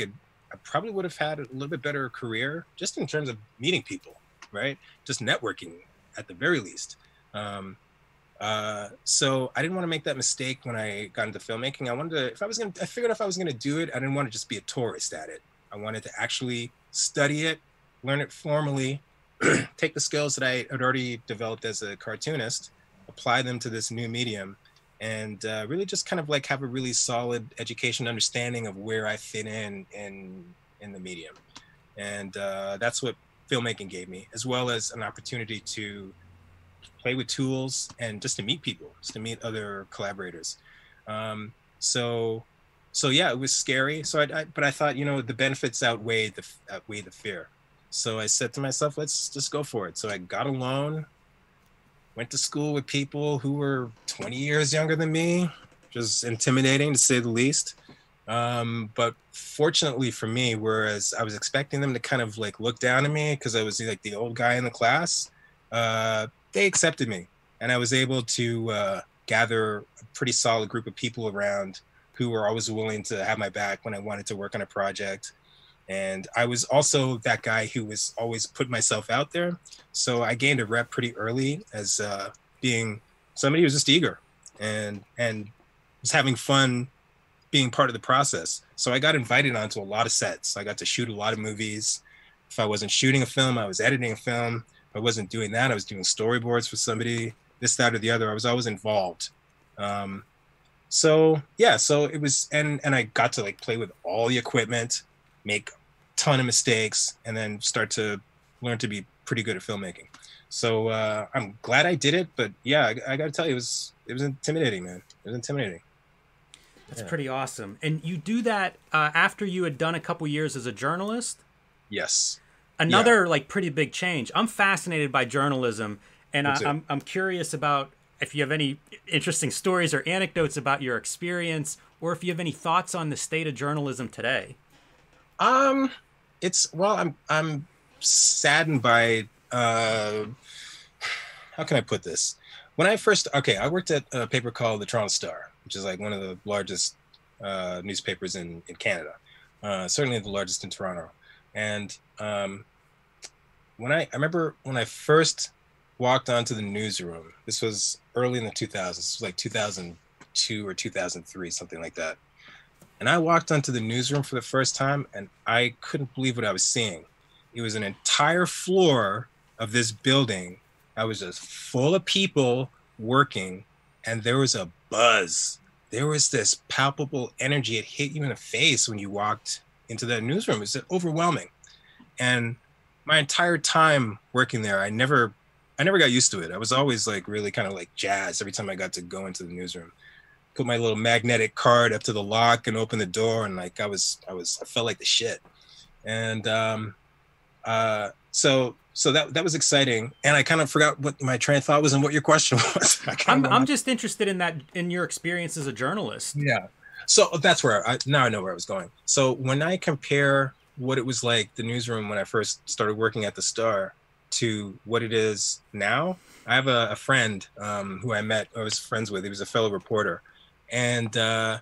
probably would have had a little bit better career just in terms of meeting people, right? Just networking at the very least. So I didn't want to make that mistake when I got into filmmaking. I figured if I was going to do it, I didn't want to just be a tourist at it. I wanted to actually study it, learn it formally, take the skills that I had already developed as a cartoonist, apply them to this new medium, and really just kind of like have a really solid education understanding of where I fit in the medium. And that's what filmmaking gave me, as well as an opportunity to play with tools and just to meet people, just to meet other collaborators. So yeah, it was scary. But I thought, the benefits outweigh the fear. So I said to myself, let's just go for it. So I got a loan, went to school with people who were 20 years younger than me, which was intimidating to say the least. But fortunately for me, whereas I was expecting them to kind of like look down at me because I was like the old guy in the class, they accepted me. And I was able to gather a pretty solid group of people around who were always willing to have my back when I wanted to work on a project. And I was also that guy who was always put myself out there. So I gained a rep pretty early as being somebody who was just eager and was having fun being part of the process. So I got invited onto a lot of sets. I got to shoot a lot of movies. If I wasn't shooting a film, I was editing a film. If I wasn't doing that, I was doing storyboards for somebody, this, that, or the other. I was always involved. So it was, and I got to like play with all the equipment, make ton of mistakes, and then start to learn to be pretty good at filmmaking. So I'm glad I did it, but yeah, I got to tell you, it was intimidating, man. It was intimidating. That's pretty awesome. And you do that after you had done a couple years as a journalist? Yes. Another like pretty big change. I'm fascinated by journalism, and I'm curious about if you have any interesting stories or anecdotes about your experience, or if you have any thoughts on the state of journalism today. I'm saddened by how can I put this? When I worked at a paper called the Toronto Star, which is like one of the largest newspapers in Canada, certainly the largest in Toronto. And I remember when I first walked onto the newsroom, this was early in the 2000s, this was like 2002 or 2003, something like that. And I walked onto the newsroom for the first time, and I couldn't believe what I was seeing. It was an entire floor of this building. I was just full of people working, and there was a buzz. There was this palpable energy. It hit you in the face when you walked into that newsroom. It was overwhelming. And my entire time working there, I never got used to it. I was always like really kind of like jazzed every time I got to go into the newsroom. Put my little magnetic card up to the lock and open the door, and like I felt like the shit. And so that was exciting, and I kind of forgot what my train of thought was and what your question was. I'm just interested in your experience as a journalist. Yeah. So that's where now I know where I was going. So when I compare what it was like the newsroom when I first started working at the Star to what it is now, I have a friend who I was friends with. He was a fellow reporter. And I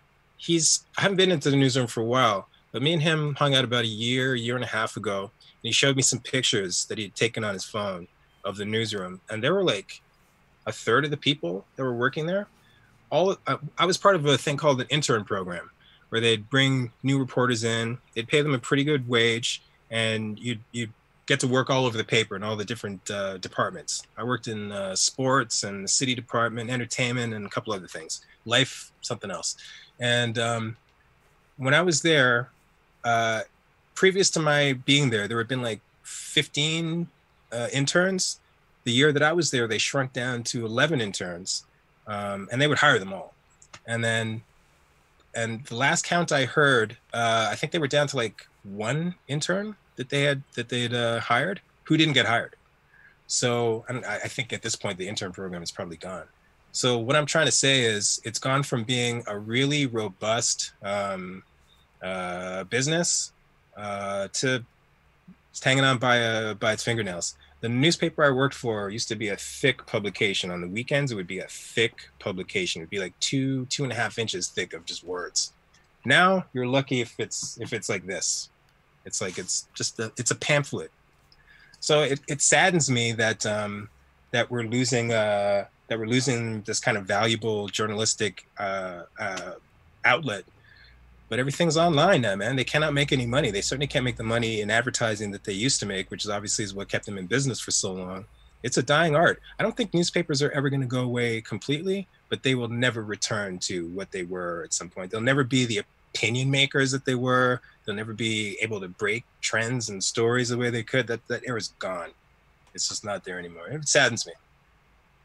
haven't been into the newsroom for a while, but me and him hung out about a year and a half ago. And he showed me some pictures that he had taken on his phone of the newsroom. And there were like a third of the people that were working there. I was part of a thing called an intern program where they'd bring new reporters in. They'd pay them a pretty good wage, and you'd get to work all over the paper in all the different departments. I worked in sports and the city department, entertainment, and a couple other things. Life, something else. And when I was there, previous to my being there had been like 15 interns. The year that I was there, they shrunk down to 11 interns, and they would hire them all. And the last count I heard, I think they were down to like one intern that they had hired who didn't get hired. So I think at this point the intern program is probably gone. So what I'm trying to say is it's gone from being a really robust business to it's hanging on by its fingernails. The newspaper I worked for used to be a thick publication. On the weekends, it would be a thick publication. It'd be like 2.5 inches thick of just words. Now you're lucky if it's like this. It's like it's a pamphlet. So it saddens me that that we're losing this kind of valuable journalistic outlet. But everything's online now, man. They cannot make any money. They certainly can't make the money in advertising that they used to make, which is obviously is what kept them in business for so long. It's a dying art. I don't think newspapers are ever going to go away completely, but they will never return to what they were at some point. They'll never be the opinion makers that they were. They'll never be able to break trends and stories the way they could. That era's gone. It's just not there anymore. It saddens me.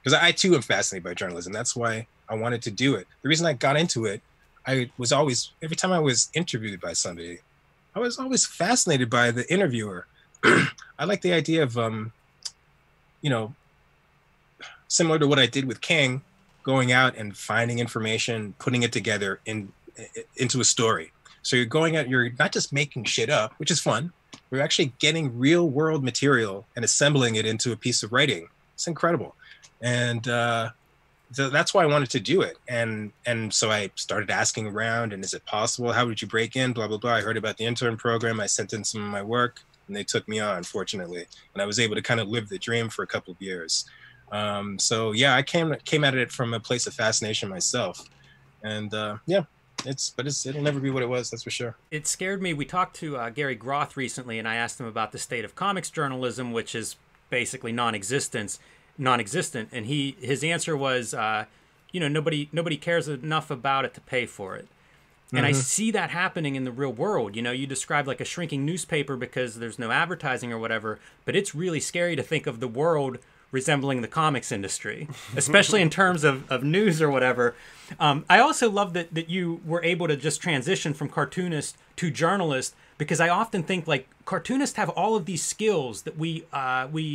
Because I too am fascinated by journalism. That's why I wanted to do it. The reason I got into it, I was always, every time I was interviewed by somebody, I was always fascinated by the interviewer. I like the idea of, similar to what I did with King, going out and finding information, putting it together into a story. So you're going out, you're not just making shit up, which is fun. You're actually getting real world material and assembling it into a piece of writing. It's incredible. And that's why I wanted to do it. And so I started asking around, and is it possible? How would you break in? Blah, blah, blah. I heard about the intern program. I sent in some of my work, and they took me on, fortunately. And I was able to kind of live the dream for a couple of years. So yeah, I came at it from a place of fascination myself. And it'll never be what it was, that's for sure. It scared me. We talked to Gary Groth recently, and I asked him about the state of comics journalism, which is basically non-existent, and his answer was nobody cares enough about it to pay for it. And I see that happening in the real world. You described like a shrinking newspaper because there's no advertising or whatever, but it's really scary to think of the world resembling the comics industry, especially in terms of news or whatever. I also love that you were able to just transition from cartoonist to journalist, because I often think like cartoonists have all of these skills that we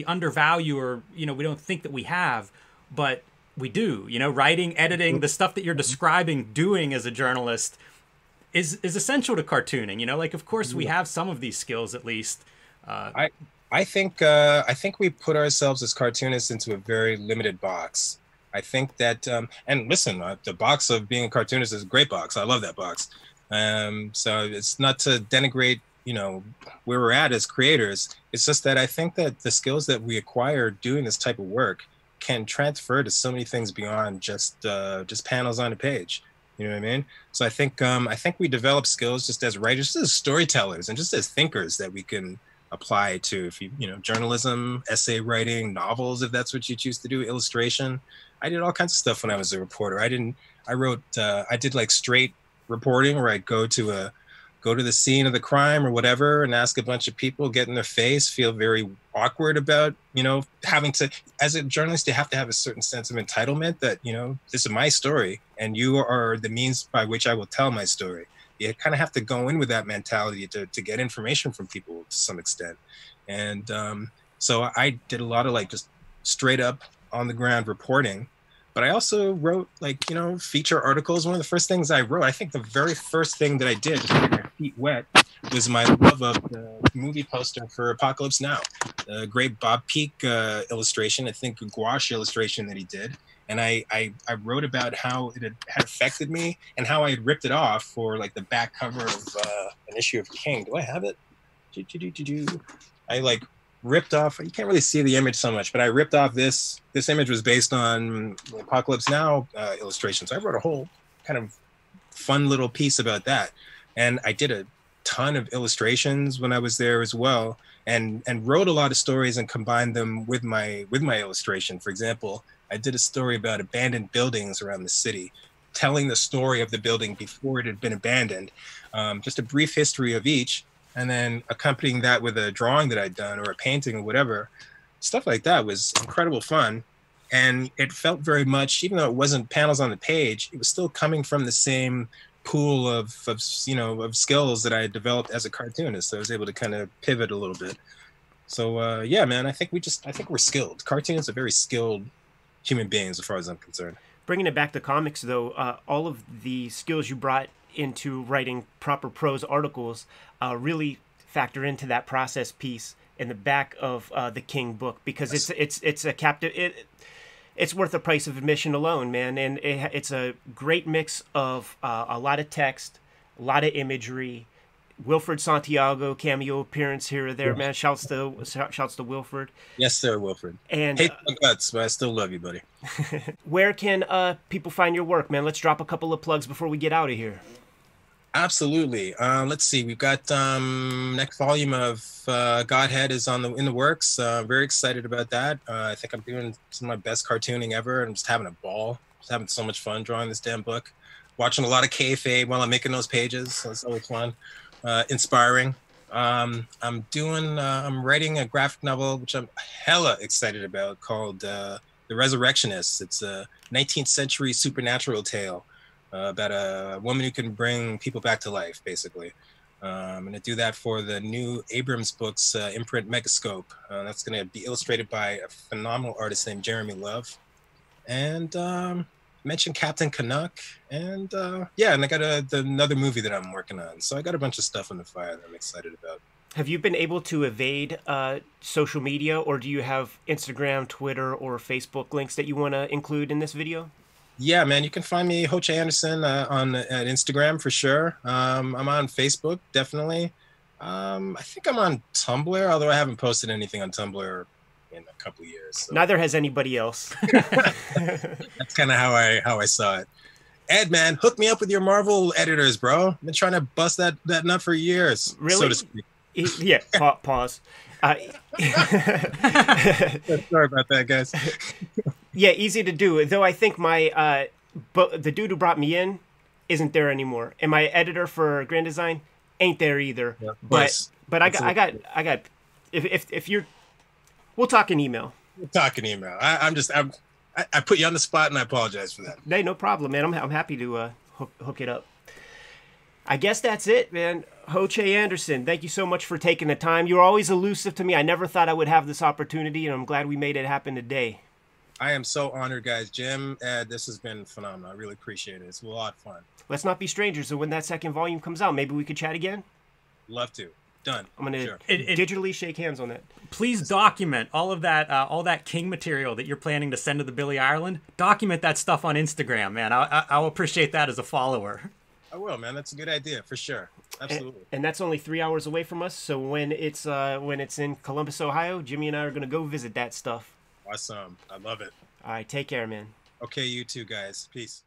undervalue, or we don't think that we have, but we do. Writing, editing, the stuff that you're describing doing as a journalist is essential to cartooning. Like of course we have some of these skills at least. I think we put ourselves as cartoonists into a very limited box. I think that and listen, the box of being a cartoonist is a great box. I love that box. So it's not to denigrate, where we're at as creators. It's just that I think that the skills that we acquire doing this type of work can transfer to so many things beyond just panels on a page. You know what I mean? So I think we develop skills just as writers, just as storytellers, and just as thinkers that we can apply to, if journalism, essay writing, novels, if that's what you choose to do, illustration. I did all kinds of stuff when I was a reporter. I did like straight reporting, where I'd go to the scene of the crime or whatever and ask a bunch of people, get in their face, feel very awkward about, having to, as a journalist, you have to have a certain sense of entitlement that, this is my story and you are the means by which I will tell my story. You kind of have to go in with that mentality to get information from people to some extent. And so I did a lot of like just straight up on the ground reporting, but I also wrote feature articles. One of the first things I wrote, I think the very first thing that I did to get my feet wet, was my love of the movie poster for Apocalypse Now. The great Bob Peak illustration, I think a gouache illustration that he did. And I wrote about how it had affected me and how I had ripped it off for like the back cover of an issue of King. Do I have it? I ripped off, you can't really see the image so much, but I ripped off this image was based on Apocalypse Now illustrations. I wrote a whole kind of fun little piece about that. And I did a ton of illustrations when I was there as well, and wrote a lot of stories and combined them with my illustration. For example, I did a story about abandoned buildings around the city, telling the story of the building before it had been abandoned, just a brief history of each. and then accompanying that with a drawing that I'd done or a painting or whatever, stuff like that was incredible fun. And it felt very much, even though it wasn't panels on the page, it was still coming from the same pool of skills that I had developed as a cartoonist. So I was able to kind of pivot a little bit. So yeah, man, I think we're skilled. Cartoonists are very skilled human beings as far as I'm concerned. Bringing it back to comics, though, all of the skills you brought into writing proper prose articles really factor into that process piece in the back of the King book, because it's a captive. It's worth the price of admission alone, man, and it's a great mix of a lot of text, a lot of imagery. Wilfred Santiago cameo appearance here or there, man. Shouts to Wilfred. Yes, sir, Wilfred. And hate my guts, but I still love you, buddy. Where can people find your work, man? Let's drop a couple of plugs before we get out of here. Absolutely. Let's see. We've got next volume of Godhead is in the works. Very excited about that. I think I'm doing some of my best cartooning ever. I'm just having a ball. Just having so much fun drawing this damn book. Watching a lot of kayfabe while I'm making those pages. So it's always fun. Inspiring. I'm writing a graphic novel, which I'm hella excited about, called The Resurrectionists. It's a 19th century supernatural tale about a woman who can bring people back to life, basically. I'm going to do that for the new Abrams Books imprint Megascope. That's going to be illustrated by a phenomenal artist named Jeremy Love. And mentioned Captain Canuck. And yeah, and I got another movie that I'm working on. So I got a bunch of stuff on the fire that I'm excited about. Have you been able to evade social media, or do you have Instagram, Twitter, or Facebook links that you want to include in this video? Yeah, man, you can find me, Hoche Anderson, at Instagram for sure. I'm on Facebook, definitely. I think I'm on Tumblr, although I haven't posted anything on Tumblr in a couple of years. So. Neither has anybody else. That's kind of how I saw it. Ed, man, hook me up with your Marvel editors, bro. I've been trying to bust that nut for years. Really? So to speak. Yeah, pause. Sorry about that, guys. Yeah, easy to do. Though I think my the dude who brought me in isn't there anymore, and my editor for Grand Design ain't there either. Yeah, but I got. If you're, we'll talk in email. We'll talk in email. I put you on the spot, and I apologize for that. Hey, no problem, man. I'm happy to hook it up. I guess that's it, man. Hoche Anderson, thank you so much for taking the time. You're always elusive to me. I never thought I would have this opportunity, and I'm glad we made it happen today. I am so honored, guys. Jim, Ed, this has been phenomenal. I really appreciate it. It's a lot of fun. Let's not be strangers. So when that second volume comes out, maybe we could chat again? Love to. Done. I'm going to digitally shake hands on that. Please document all of that, all that King material that you're planning to send to the Billy Ireland. Document that stuff on Instagram, man. I'll appreciate that as a follower. I will, man. That's a good idea for sure. Absolutely. And that's only 3 hours away from us. So when it's in Columbus, Ohio, Jimmy and I are going to go visit that stuff. Awesome. I love it. All right. Take care, man. Okay, you too, guys. Peace.